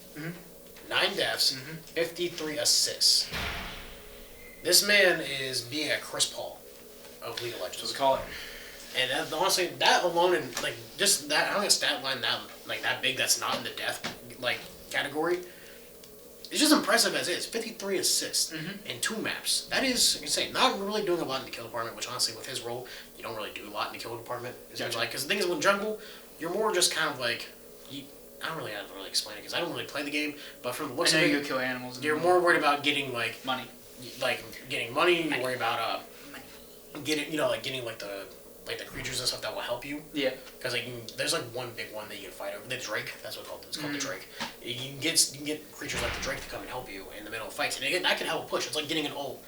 Speaker 1: 9 deaths, 53 assists. This man is being a Chris Paul of League of Legends.
Speaker 2: Let's call it.
Speaker 1: And honestly, that alone, and just that, I don't think a stat line that big that's not in the death category it's just impressive as is. 53 assists in 2 maps. That is, like I say, not really doing a lot in the kill department, which honestly, with his role, you don't really do a lot in the kill department. Because the thing is, with jungle, you're more just kind of like, I don't really have to explain it because I don't really play the game, but from the looks of it,
Speaker 2: you go kill animals.
Speaker 1: You're more worried about getting like
Speaker 2: money.
Speaker 1: Like getting money, you worry about getting like the creatures and stuff that will help you.
Speaker 2: Yeah.
Speaker 1: Because there's like one big one that you can fight over. The Drake, that's what it's called. The Drake. You can get creatures like the Drake to come and help you in the middle of fights, and again, that can help push. It's like getting an ult.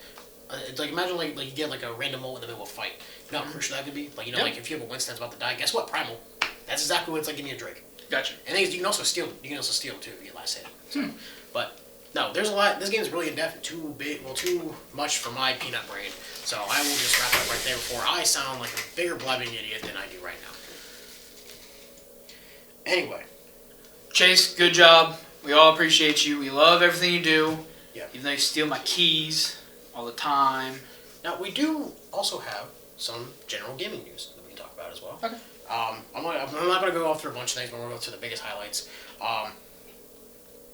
Speaker 1: It's like imagine like you get like a random ult in the middle of a fight. You know how crucial that could be. Like like if you have a Winston that's about to die, guess what? Primal. That's exactly what it's like getting a Drake.
Speaker 2: Gotcha.
Speaker 1: And you can also steal. You can also steal too if you get last hit. So, but no, there's a lot. This game is really in depth. Too much for my peanut brain. So I will just wrap it up right there before I sound like a bigger blabbing idiot than I do right now. Anyway,
Speaker 2: Chase, good job. We all appreciate you. We love everything you do.
Speaker 1: Yeah.
Speaker 2: Even though you steal my keys all the time.
Speaker 1: Now we do also have some general gaming news that we can talk about as well.
Speaker 2: Okay.
Speaker 1: I'm not going to go through a bunch of things, but we're going to go through the biggest highlights.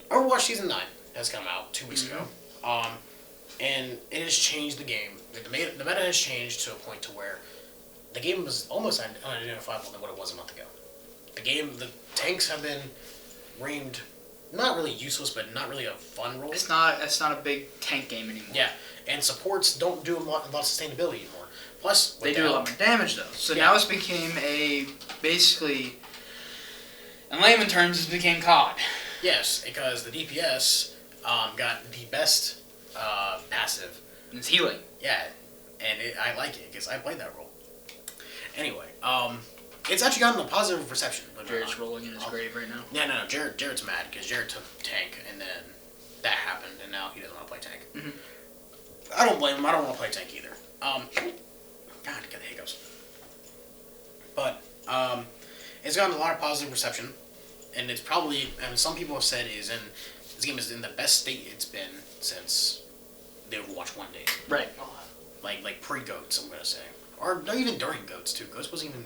Speaker 1: Overwatch Season 9 has come out 2 weeks ago. And it has changed the game. The meta has changed to a point to where the game was almost unidentifiable than what it was a month ago. The tanks have been reigned, not really useless, but not really a fun role.
Speaker 2: It's not a big tank game anymore.
Speaker 1: Yeah, and supports don't do a lot of sustainability anymore. Plus,
Speaker 2: they do a lot more damage though. So now it's became basically, in layman terms, it became COD.
Speaker 1: Yes, because the DPS got the best passive.
Speaker 2: And it's healing.
Speaker 1: Yeah, and I like it because I played that role. Anyway, it's actually gotten a positive reception.
Speaker 2: Jared's rolling in his grave right now.
Speaker 1: Yeah, no, Jared's mad because Jared took tank and then that happened and now he doesn't want to play tank. Mm-hmm. I don't blame him. I don't want to play tank either. God, I get the hiccups. But it's gotten a lot of positive reception, and it's probably, and some people have said this game is in the best state it's been since the Overwatch 1 days.
Speaker 2: Right.
Speaker 1: Like pre-GOATs, I'm gonna say, or not even during GOATs too. GOATs wasn't even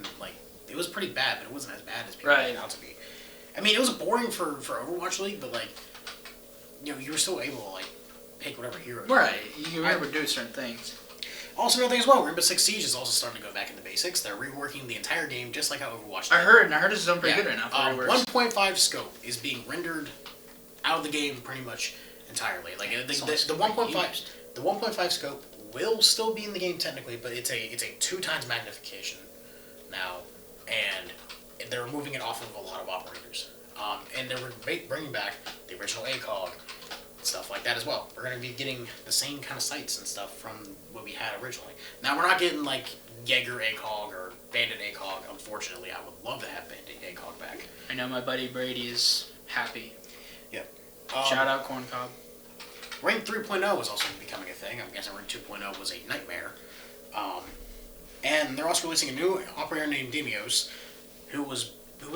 Speaker 1: it was pretty bad, but it wasn't as bad as people made it out to be. I mean, it was boring for Overwatch League, but you were still able to pick whatever hero.
Speaker 2: Right. You were able to do certain things.
Speaker 1: Also, another thing as well, Rainbow Six Siege is also starting to go back into basics. They're reworking the entire game just like how Overwatch did.
Speaker 2: I heard it's done pretty good right now.
Speaker 1: 1.5 scope is being rendered out of the game pretty much entirely. The 1.5 scope will still be in the game technically, but it's a 2 times magnification now, and they're removing it off of a lot of operators. And they're bringing back the original ACOG. Stuff like that as well. We're going to be getting the same kind of sights and stuff from what we had originally. Now, we're not getting Jaeger ACOG or Bandit ACOG, unfortunately. I would love to have Bandit ACOG back.
Speaker 2: I know my buddy Brady is happy.
Speaker 1: Yep.
Speaker 2: Shout out Corn Cob.
Speaker 1: Rank 3.0 is also becoming a thing. I'm guessing Rank 2.0 was a nightmare. And they're also releasing a new operator named Demios, who was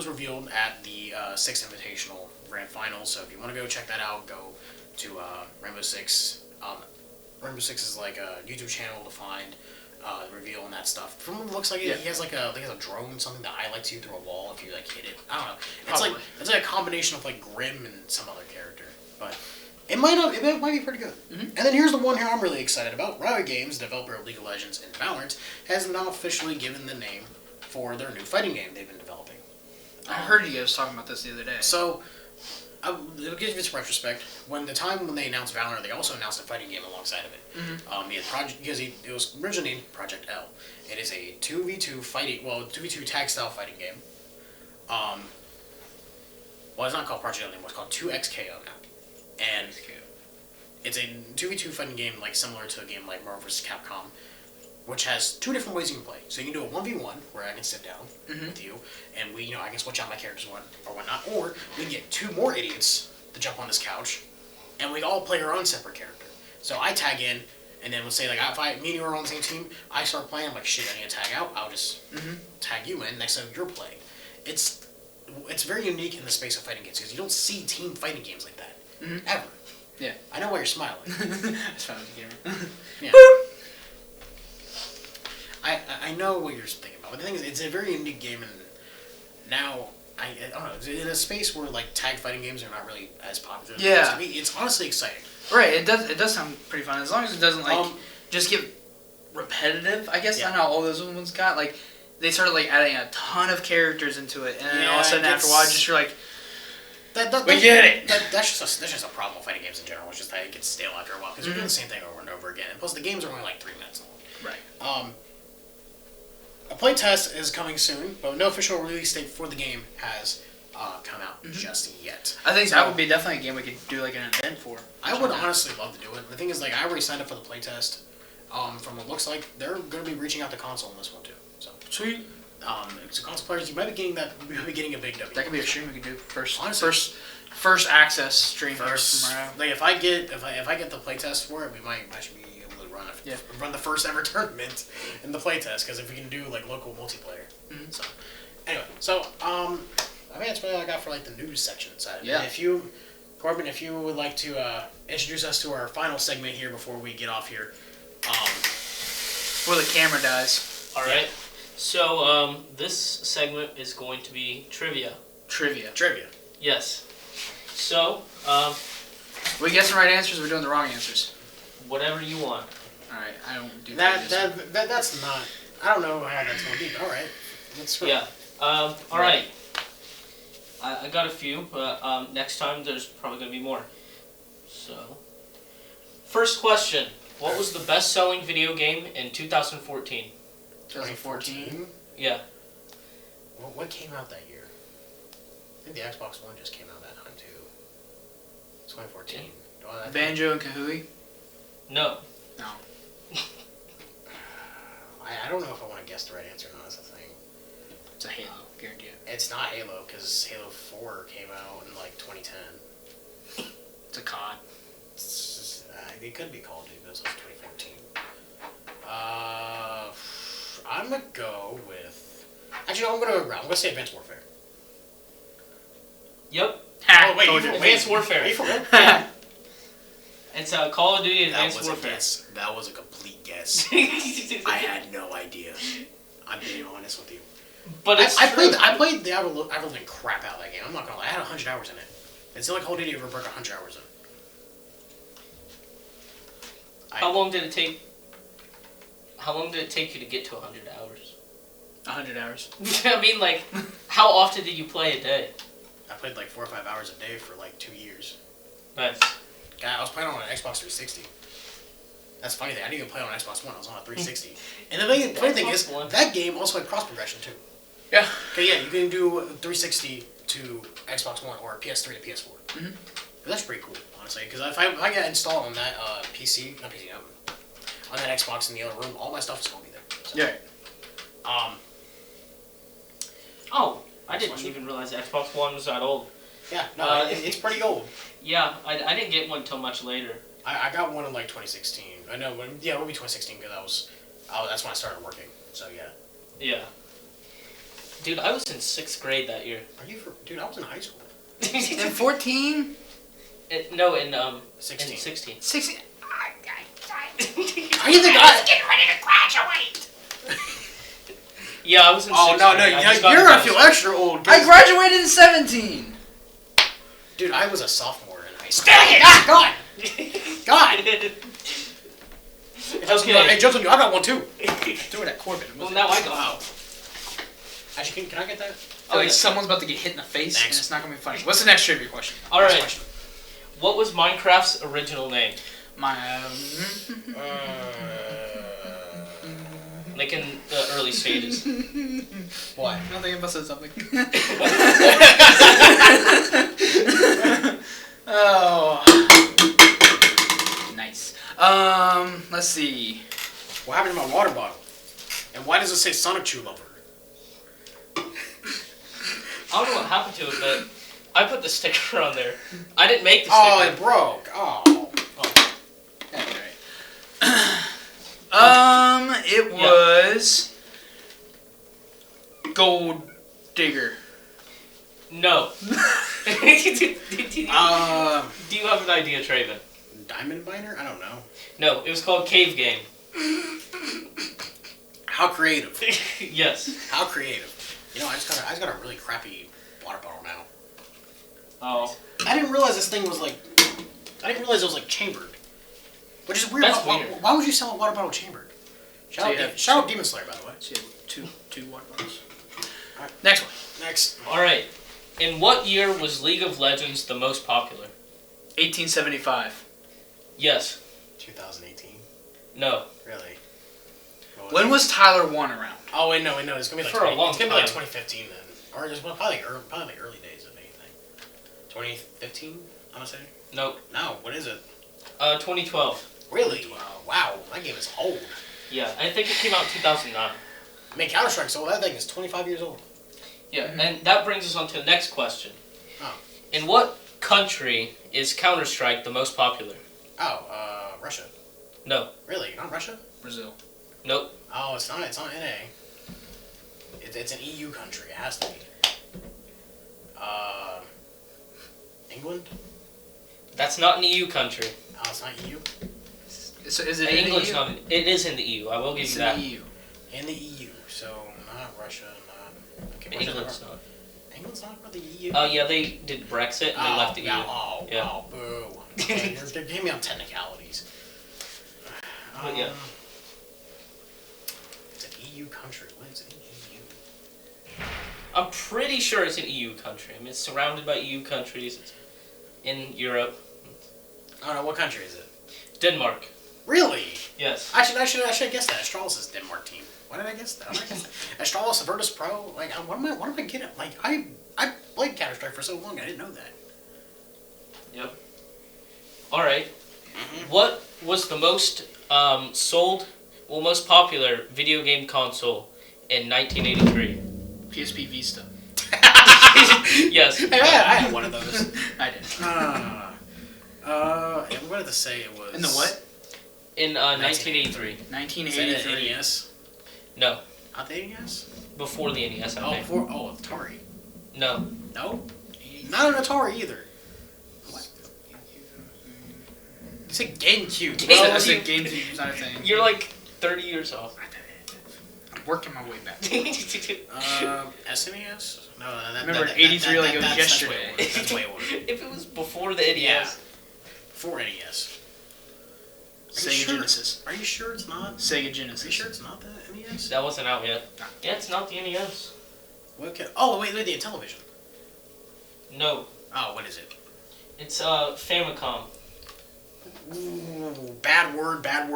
Speaker 1: revealed at the 6th Invitational Grand Final. So if you want to go check that out, go to Rainbow Six. Rainbow Six is like a YouTube channel to find reveal and that stuff. From what it looks like, he has he has a drone, something that highlights you through a wall if you hit it. I don't know. It's like a combination of Grim and some other character, but it might be pretty good. Mm-hmm. And then here's the one here I'm really excited about. Riot Games, developer of League of Legends and Valorant, has now officially given the name for their new fighting game they've been developing.
Speaker 2: I heard you guys talking about this the other day.
Speaker 1: So, it'll give you some retrospect. When they announced Valorant, they also announced a fighting game alongside of it. Mm-hmm. It was originally named Project L. It is a 2v2 tag style fighting game. It's not called Project L anymore. It's called 2XKO now. And it's a 2v2 fighting game similar to a game like Marvel vs. Capcom, which has 2 different ways you can play. So you can do a 1v1, where I can sit down with you, and I can switch out my characters or whatnot, or we can get 2 more idiots to jump on this couch, and we all play our own separate character. So I tag in, and then let's say if me and you are on the same team, I start playing, I'm like, shit, I need to tag out, I'll just tag you in next time you're playing. It's very unique in the space of fighting games, because you don't see team fighting games like that, ever.
Speaker 2: Yeah.
Speaker 1: I know why you're smiling.
Speaker 2: That's fine with the camera.
Speaker 1: Yeah. I know what you're thinking about, but the thing is, it's a very unique game, and now I don't know, in a space where like tag fighting games are not really as popular.
Speaker 2: Yeah.
Speaker 1: To me, it's honestly exciting.
Speaker 2: Right. It does sound pretty fun as long as it doesn't just get repetitive. I guess I don't know how all those ones got like. They started like adding a ton of characters into it, and then all of a sudden after a while, just you're like, we get it.
Speaker 1: That's just a problem with fighting games in general. It's just that it gets stale after a while because you're doing the same thing over and over again. And plus, the games are only like 3 minutes long.
Speaker 2: Right.
Speaker 1: A playtest is coming soon, but no official release date for the game has come out just yet.
Speaker 2: I think that would be definitely a game we could do like an event for.
Speaker 1: I would honestly love to do it. The thing is, like, I already signed up for the playtest. From what looks like, they're going to be reaching out to console in this one too. So
Speaker 2: sweet.
Speaker 1: So console players, you might be getting that. You might be getting a big W.
Speaker 2: That could be a stream we could do first. Honestly, first access stream.
Speaker 1: Like if I get the playtest for it, we might actually be able to run the first ever tournament in the playtest because if we can do like local multiplayer. So anyway, I think that's what I got for like the news section side.
Speaker 2: Yeah.
Speaker 1: If Corbin, if you would like to introduce us to our final segment here before we get off here.
Speaker 2: Before the camera dies.
Speaker 3: All right. So this segment is going to be trivia.
Speaker 2: Trivia.
Speaker 3: Yes. So
Speaker 2: we guessing right answers or we're doing the wrong answers?
Speaker 3: Whatever you want.
Speaker 2: All right. I don't do
Speaker 1: that's not. I don't know how that's going to be. But all right. Let's go.
Speaker 3: Yeah. All right. I got a few, but next time there's probably going to be more. So, first question. What was the best-selling video game in 2014?
Speaker 2: 2014?
Speaker 3: Yeah.
Speaker 1: Well, what came out that year? I think the Xbox One just came out that time, too. 2014.
Speaker 2: Yeah. Banjo and Kazooie?
Speaker 3: No.
Speaker 1: I don't know if I want to guess the right answer or not. That's the thing.
Speaker 2: It's a Halo. Guarantee it.
Speaker 1: It's not Halo, because Halo 4 came out in, like, 2010.
Speaker 2: It's a COD.
Speaker 1: It could be Call of Duty, but it's like 2014. I'm going to go with... Actually, no, I'm going to go around. I'm going to say Advanced Warfare.
Speaker 3: Yep.
Speaker 1: Oh, wait,
Speaker 3: Advanced Warfare.
Speaker 1: Are you for real?
Speaker 3: It's Call of Duty Advanced Warfare.
Speaker 1: That was a complete guess. I had no idea. I'm being honest with you.
Speaker 3: But it's
Speaker 1: I played the ever-living crap out of that game. I'm not going to lie. I had 100 hours in it. It's the only Call of Duty ever broke 100 hours in.
Speaker 3: How long did it take you to get to 100 hours?
Speaker 2: 100 hours.
Speaker 3: I mean, like, how often did you play a day?
Speaker 1: I played like 4 or 5 hours a day for like 2 years.
Speaker 3: Nice.
Speaker 1: God, I was playing on an Xbox 360. That's funny thing. I didn't even play on Xbox One. I was on a 360. And the funny thing is, that game also had cross progression too.
Speaker 2: Yeah.
Speaker 1: Okay, yeah, you can do 360 to Xbox One or PS3 to PS4.
Speaker 2: Mm-hmm.
Speaker 1: But that's pretty cool, honestly. Because if I get installed on that on that Xbox in the other room, all my stuff is gonna be there. So.
Speaker 2: Yeah.
Speaker 3: Oh, I didn't even realize the Xbox One was that old.
Speaker 1: Yeah, no, it's pretty old.
Speaker 3: Yeah, I didn't get one until much later.
Speaker 1: I got one in like 2016. I know, it would be 2016 because that's when I started working. So yeah.
Speaker 3: Yeah. Dude, I was in 6th grade that year.
Speaker 1: Dude, I was in high school.
Speaker 2: In 14?
Speaker 3: No, in
Speaker 1: 16.
Speaker 3: In 16.
Speaker 2: 16.
Speaker 1: How do you think I was getting ready to graduate?
Speaker 3: Yeah, I was in 6th grade.
Speaker 1: You're gonna feel extra old.
Speaker 2: I graduated in 17.
Speaker 1: Dude, I was a sophomore in high school. Dang it! God! Hey, jokes on you. I got one too. Do it at Corbin.
Speaker 3: Well, now I go out.
Speaker 1: Actually, can I get that?
Speaker 2: Someone's about to get hit in the face, and it's not gonna be funny. What's the next trivia question?
Speaker 3: All right. What was Minecraft's original name? Like in the early stages.
Speaker 1: Why?
Speaker 2: Nothing. I said something. Oh. Nice. Let's see.
Speaker 1: What happened to my water bottle? And why does it say Sonic Chew Lover?
Speaker 3: I don't know what happened to it, but I put the sticker on there. I didn't make the
Speaker 1: Oh,
Speaker 3: sticker.
Speaker 1: it broke. Oh.
Speaker 2: That's right. It was Gold Digger.
Speaker 3: No. Do you have an idea, Traven?
Speaker 1: Diamond Miner? I don't know.
Speaker 3: No, it was called Cave Game.
Speaker 1: How creative.
Speaker 3: Yes.
Speaker 1: How creative. You know, I just got a really crappy water bottle now.
Speaker 3: Oh.
Speaker 1: I didn't realize this thing was like. I didn't realize it was like chambered. Which is weird.
Speaker 3: That's weird.
Speaker 1: Why would you sell a water bottle chambered? Shout out Demon Slayer, by the way.
Speaker 2: So you have two water bottles.
Speaker 1: Alright.
Speaker 2: Next one.
Speaker 1: Next.
Speaker 3: Alright. In what year was League of Legends the most popular?
Speaker 2: 1875.
Speaker 3: Yes.
Speaker 1: 2018.
Speaker 3: No.
Speaker 1: Really?
Speaker 2: When was Tyler 1 around?
Speaker 1: Oh wait, no. It's gonna be like
Speaker 3: For a long
Speaker 1: it's gonna be like
Speaker 3: time.
Speaker 1: 2015 then, or just probably early days of anything. 2015, I'm gonna say.
Speaker 3: Nope.
Speaker 1: No, what is it?
Speaker 3: 2012.
Speaker 1: Really? Wow, that game is old.
Speaker 3: Yeah, I think it came out in 2009.
Speaker 1: I mean, Counter Strike's old. That thing is 25 years old.
Speaker 3: Yeah, and that brings us on to the next question.
Speaker 1: Oh.
Speaker 3: In what country is Counter Strike the most popular?
Speaker 1: Oh, Russia.
Speaker 3: No.
Speaker 1: Really? Not Russia?
Speaker 2: Brazil.
Speaker 3: Nope.
Speaker 1: Oh, it's not. It's not NA. It's an EU country. It has to be. England?
Speaker 3: That's not an EU country.
Speaker 1: Oh, it's not EU.
Speaker 2: So is it in
Speaker 3: England's
Speaker 2: the EU?
Speaker 3: not. It is in the EU. I will give
Speaker 2: It's
Speaker 3: you
Speaker 2: in
Speaker 3: that.
Speaker 2: the EU.
Speaker 1: In the EU. So not Russia. Not. Okay,
Speaker 3: England's not.
Speaker 1: England's not part of the EU.
Speaker 3: Oh yeah, they did Brexit and they left the EU.
Speaker 1: Oh, boo. They're giving me on technicalities.
Speaker 3: But yeah.
Speaker 1: It's an EU country. What is an EU?
Speaker 3: I'm pretty sure it's an EU country. I mean, it's surrounded by EU countries. It's in Europe.
Speaker 1: I don't know. What country is it?
Speaker 3: Denmark.
Speaker 1: Really?
Speaker 3: Yes.
Speaker 1: I should have guessed that. Astralis is Denmark team. Why did I guess that? Astralis, Virtus Pro. Like, what am I getting? Like, I played Counter Strike for so long. I didn't know that.
Speaker 3: Yep. All right. Mm-hmm. What was the most most popular video game console in 1983?
Speaker 2: PSP Vista.
Speaker 3: Yes.
Speaker 1: Hey, I had one of those.
Speaker 2: I did.
Speaker 1: I'm going to say it was...
Speaker 2: In the what?
Speaker 3: In 1983.
Speaker 2: 1983.
Speaker 1: Is that an NES?
Speaker 3: No.
Speaker 1: Not the NES?
Speaker 3: Before the NES, I think.
Speaker 1: Atari.
Speaker 3: No.
Speaker 1: No? Not an Atari either. What? You said GameCube.
Speaker 2: Well, I said GameCube is not a thing.
Speaker 3: You're like 30 years off.
Speaker 2: I'm working my way back.
Speaker 1: SNES? No,
Speaker 2: remember 83 like it was yesterday.
Speaker 1: That's way older.
Speaker 3: If it was before the NES.
Speaker 1: Yeah. Before NES.
Speaker 2: Sega Genesis.
Speaker 1: Are you sure it's not?
Speaker 2: Sega Genesis.
Speaker 1: Are you sure it's not the NES?
Speaker 3: That wasn't out yet. Yeah, it's not the NES.
Speaker 1: Oh, wait, the television.
Speaker 3: No.
Speaker 1: Oh, what is it?
Speaker 3: It's Famicom.
Speaker 1: Ooh, bad word. I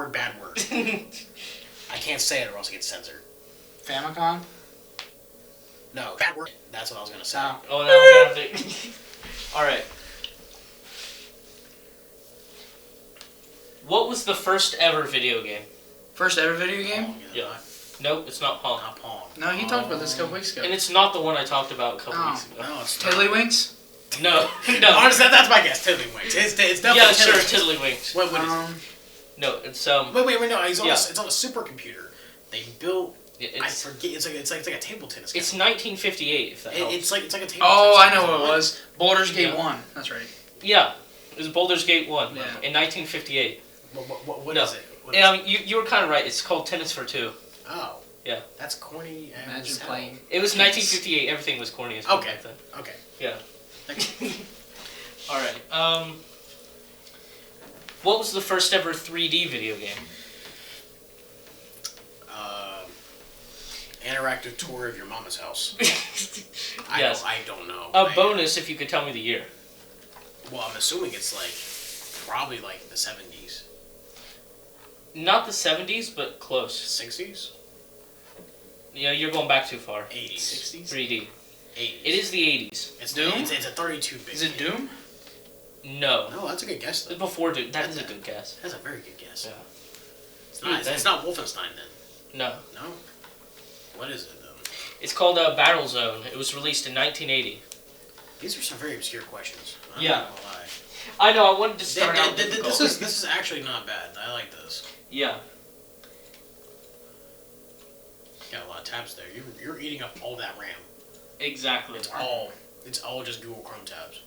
Speaker 1: can't say it or else it gets censored.
Speaker 2: Famicom?
Speaker 1: No, bad word. That's what I was going to say.
Speaker 3: Oh, now we're gonna have to... Alright. What was the first ever video game?
Speaker 2: First ever video game?
Speaker 1: Pong,
Speaker 3: Yeah. Nope, it's not Pong.
Speaker 1: Not Pong.
Speaker 2: No, he talked about this a couple weeks ago.
Speaker 3: And it's not the one I talked about a couple weeks ago.
Speaker 1: No, it's not.
Speaker 2: Tiddlywinks?
Speaker 3: No.
Speaker 1: Honestly, that's my guess. Tiddlywinks. It's definitely
Speaker 3: Yeah, sure,
Speaker 1: Tiddlywinks.
Speaker 3: Tiddlywinks.
Speaker 1: What is it?
Speaker 3: No, it's
Speaker 1: Wait, no, it's on a supercomputer. They built. I
Speaker 3: it's
Speaker 1: forget. It's like a table tennis.
Speaker 3: it's 1958. If that helps.
Speaker 1: It's like a table.
Speaker 2: Oh,
Speaker 1: tennis
Speaker 2: I know
Speaker 1: game.
Speaker 2: what it was. Baldur's Gate
Speaker 3: Yeah.
Speaker 2: 1. That's right.
Speaker 3: Yeah, it was Baldur's Gate 1
Speaker 2: Yeah.
Speaker 3: in 1958.
Speaker 1: What
Speaker 3: No.
Speaker 1: is it?
Speaker 3: You were kind of right. It's called Tennis for Two.
Speaker 1: Oh.
Speaker 3: Yeah.
Speaker 1: That's corny.
Speaker 2: Imagine playing.
Speaker 3: It was 1958. Everything was corny as fuck
Speaker 1: Okay.
Speaker 3: back then.
Speaker 1: Okay.
Speaker 3: Yeah.
Speaker 1: Thank you.
Speaker 3: All right. What was the first ever 3D video game?
Speaker 1: Interactive tour of your mama's house.
Speaker 3: Yes.
Speaker 1: I don't know.
Speaker 3: A bonus if you could tell me the year.
Speaker 1: Well, I'm assuming it's like probably like the 70s,
Speaker 3: Not the 70s, but close.
Speaker 1: 60s,
Speaker 3: Yeah, you're going back too far.
Speaker 1: 80s,
Speaker 2: 60s?
Speaker 3: 3D.
Speaker 1: 80s.
Speaker 3: It is the 80s.
Speaker 1: It's
Speaker 2: Doom?
Speaker 1: It's a 32-bit.
Speaker 2: Is it Doom?
Speaker 3: No.
Speaker 1: No, that's a good guess though.
Speaker 3: Before Doom. That is a good guess.
Speaker 1: That's a very good guess.
Speaker 3: Yeah.
Speaker 1: It's not. It's not Wolfenstein then.
Speaker 3: No.
Speaker 1: No. What is it though?
Speaker 3: It's called Battlezone. It was released in 1980.
Speaker 1: These are some very obscure questions. I'm
Speaker 3: Yeah.
Speaker 1: not gonna lie.
Speaker 3: I know. I wanted to start out.
Speaker 1: This is actually not bad. I like this.
Speaker 3: Yeah.
Speaker 1: Got a lot of tabs there. You're eating up all that RAM.
Speaker 3: Exactly.
Speaker 1: It's all just Google Chrome tabs.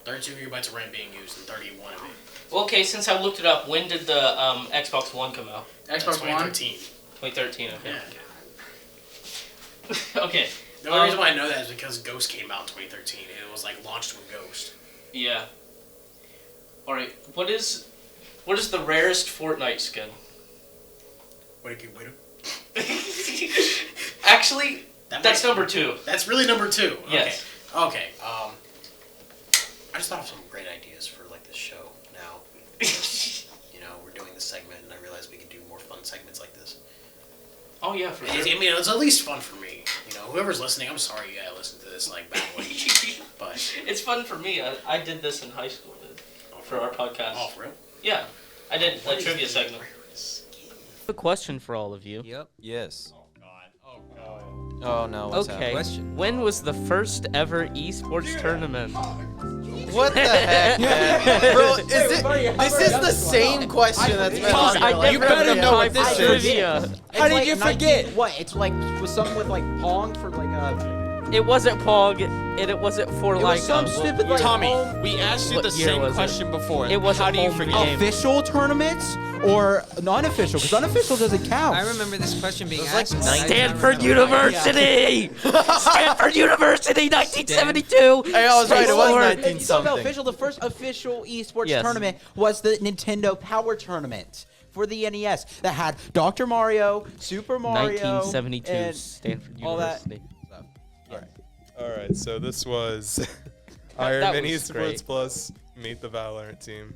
Speaker 1: 32 gigabytes of RAM being used and 31 of it.
Speaker 3: Well, okay. Since I looked it up, when did the Xbox One come out?
Speaker 2: Xbox One?
Speaker 1: 2013.
Speaker 3: 2013. Okay.
Speaker 1: Yeah.
Speaker 3: Okay.
Speaker 1: The only reason why I know that is because Ghost came out in 2013. It was like launched with Ghost.
Speaker 3: Yeah. All right. What is the rarest Fortnite skin?
Speaker 1: Wait.
Speaker 3: Actually, that's number 2.
Speaker 1: That's really number 2.
Speaker 3: Yes.
Speaker 1: Okay. I just thought of some great ideas for like this show. Now, we're doing this segment, and I realized we could do more fun segments like this.
Speaker 3: Oh yeah, for sure.
Speaker 1: I mean, it's at least fun for me. Whoever's listening, I'm sorry you gotta listen to this like badly, but
Speaker 3: it's fun for me. I did this in high school for our podcast.
Speaker 1: Oh, for real?
Speaker 3: Yeah, I did a trivia segment.
Speaker 4: A question for all of you.
Speaker 5: Yep. Yes.
Speaker 1: Oh god.
Speaker 5: Oh no. What's
Speaker 4: Okay.
Speaker 5: that question?
Speaker 4: When was the first ever esports tournament?
Speaker 5: What the heck, man? Bro, this is the same question that's been on your life.
Speaker 4: You better know what this is.
Speaker 6: Trivia. How did you forget? What? It's like was something with like Pong for like a.
Speaker 4: It wasn't Pong, and it wasn't for
Speaker 6: It
Speaker 4: like.
Speaker 6: was some stupid like
Speaker 7: Tommy,
Speaker 6: home
Speaker 7: we asked you
Speaker 4: What
Speaker 7: the
Speaker 4: year
Speaker 7: same
Speaker 4: was it?
Speaker 7: question before.
Speaker 4: It wasn't
Speaker 7: How do you
Speaker 4: home
Speaker 7: forget?
Speaker 4: game.
Speaker 6: official tournaments or non-official? Because unofficial doesn't count.
Speaker 5: I remember this question being
Speaker 4: like
Speaker 5: asked. and I
Speaker 4: Stanford
Speaker 5: can't remember why.
Speaker 4: University! Stanford University, 1972!
Speaker 5: Hey, I was right. It was
Speaker 4: Stanford.
Speaker 5: 19
Speaker 6: If you don't know
Speaker 5: something.
Speaker 6: official, the first official esports
Speaker 4: Yes.
Speaker 6: tournament was the Nintendo Power Tournament for the NES that had Dr. Mario, Super Mario,
Speaker 4: 1972,
Speaker 6: and
Speaker 4: Stanford
Speaker 6: all that.
Speaker 4: University.
Speaker 8: All right, so this was
Speaker 4: that
Speaker 8: Iron Man
Speaker 4: was
Speaker 8: Esports
Speaker 4: great.
Speaker 8: Plus Meet the Valorant team.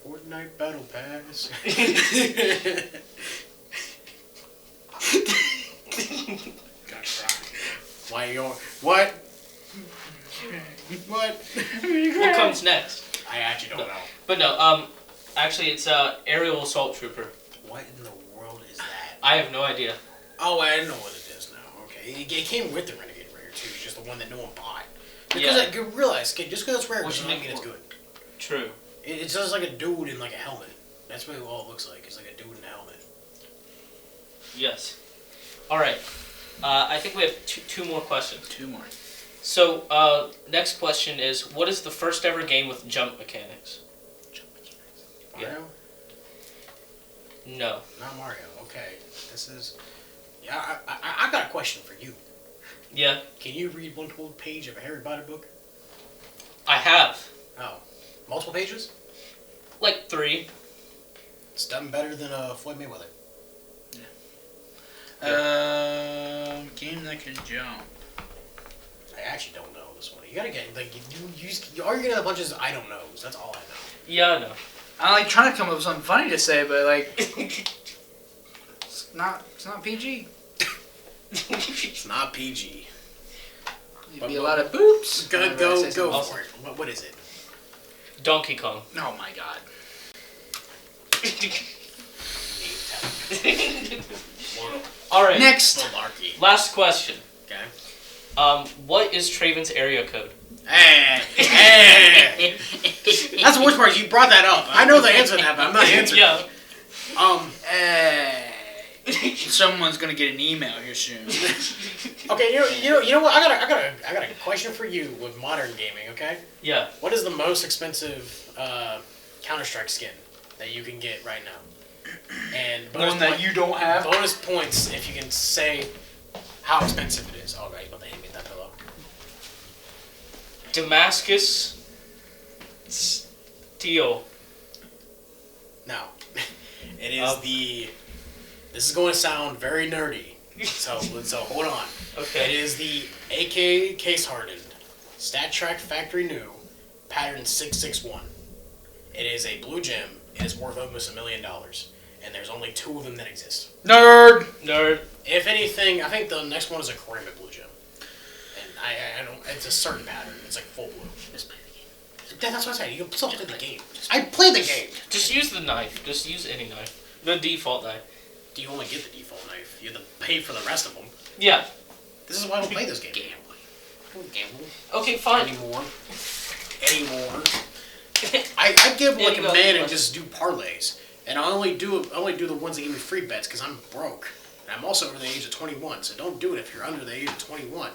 Speaker 1: Fortnite Battle Pass. Why you going? What? What?
Speaker 3: What comes next?
Speaker 1: I actually don't know.
Speaker 3: But no, actually it's aerial assault trooper.
Speaker 1: What in the world is that?
Speaker 3: I have no idea.
Speaker 1: Oh, I know what it is now. Okay, it came with the Renegade Rare too. It's just the one that no one bought. Because
Speaker 3: Yeah.
Speaker 1: you realize, just because it's rare
Speaker 3: What
Speaker 1: doesn't
Speaker 3: you
Speaker 1: mean
Speaker 3: think
Speaker 1: it's
Speaker 3: for-
Speaker 1: good.
Speaker 3: True.
Speaker 1: It's just like a dude in like a helmet. That's what all it looks like. It's like a dude in a helmet.
Speaker 3: Yes. All right. I think we have two more questions.
Speaker 2: 2 more.
Speaker 3: So, next question is, what is the first ever game with jump mechanics?
Speaker 1: Mario?
Speaker 3: No.
Speaker 1: Not Mario. Okay. This is. Yeah, I got a question for you.
Speaker 3: Yeah,
Speaker 1: Can you read one whole page of a Harry Potter book?
Speaker 3: I have.
Speaker 1: Oh. Multiple pages?
Speaker 3: Like 3.
Speaker 1: It's done better than Floyd Mayweather.
Speaker 2: Game that can jump.
Speaker 1: I actually don't know this one. You gotta get like all you're getting a bunch of I don't knows. That's all I know.
Speaker 3: Yeah, I know.
Speaker 2: I'm like trying to come up with something funny to say, but like it's not PG.
Speaker 1: It's not PG.
Speaker 2: There'd be a lot of boops.
Speaker 1: Go
Speaker 2: whenever I say
Speaker 1: go
Speaker 2: something.
Speaker 1: for it. What is it?
Speaker 3: Donkey Kong.
Speaker 2: Oh my god.
Speaker 3: All right.
Speaker 2: Next.
Speaker 1: Malarkey.
Speaker 3: Last question.
Speaker 1: Okay.
Speaker 3: What is Traven's area code?
Speaker 1: Hey. That's the worst part. You brought that up. I know the answer to that, but I'm not answering.
Speaker 3: Yeah.
Speaker 2: Someone's gonna get an email here soon.
Speaker 1: Okay. You know what? I got a question for you with modern gaming. Okay.
Speaker 3: Yeah.
Speaker 1: What is the most expensive Counter-Strike skin that you can get right now? And
Speaker 2: One that you don't have.
Speaker 1: bonus points if you can say how expensive it is. Oh, right, but they hit me with that pillow.
Speaker 3: Damascus Steel.
Speaker 1: No, it is This is going to sound very nerdy, so hold on. It
Speaker 3: Okay.
Speaker 1: is the AK Case Hardened Stat Track Factory New Pattern 661. It is a blue gem. It is worth almost $1 million, and there's only 2 of them that exist.
Speaker 2: Nerd.
Speaker 1: If anything, I think the next one is a ceramic blue gem. And I don't. It's a certain pattern. It's like full blue. Just play the game. That's what I said. You can still play the game. I play the game.
Speaker 3: Just use the knife. Just use any knife. The default knife.
Speaker 1: Do you only get the default knife? You have to pay for the rest of them.
Speaker 3: Yeah.
Speaker 1: This is why I don't play this game. I don't gamble
Speaker 3: Okay, fine.
Speaker 1: anymore. I give like a man and just do parlays, and I only do the ones that give me free bets because I'm broke. And I'm also over the age of 21, so don't do it if you're under the age of 21.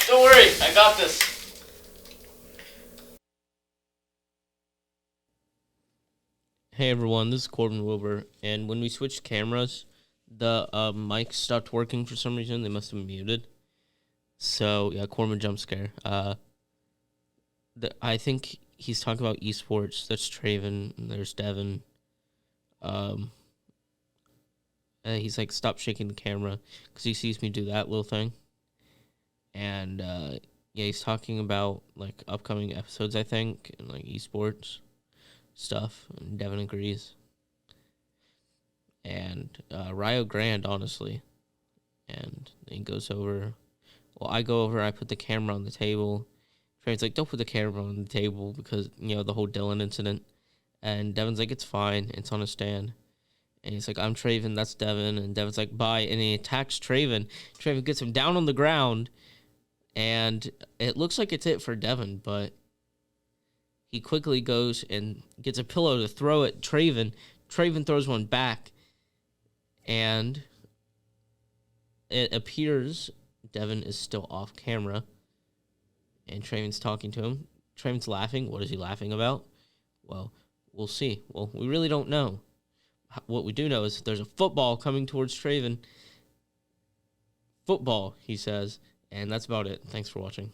Speaker 3: Don't worry, I got this.
Speaker 4: Hey
Speaker 3: Hey everyone, this is Corbin Wilbur, and when we switched cameras, the mic stopped working for some reason. They must have muted. So yeah, Corbin jump scare. I think he's talking about esports. That's Traven. And there's Devin. He's like, stop shaking the camera because he sees me do that little thing. And yeah, he's talking about like upcoming episodes, I think, and like esports stuff. And Devin agrees. And Rio Grande, honestly. And he goes over. Well, I go over. I put the camera on the table. Traven's like, don't put the camera on the table because the whole Dylan incident. And Devin's like, it's fine. It's on a stand. And he's like, I'm Traven, that's Devin. And Devin's like, bye. And he attacks Traven. Traven gets him down on the ground. And it looks like it's it for Devin, but he quickly goes and gets a pillow to throw at Traven. Traven throws one back. And it appears Devin is still off camera. And Traven's talking to him. Traven's laughing. What is he laughing about? Well, we'll see. Well, we really don't know. What we do know is there's a football coming towards Traven. Football, he says. And that's about it. Thanks for watching.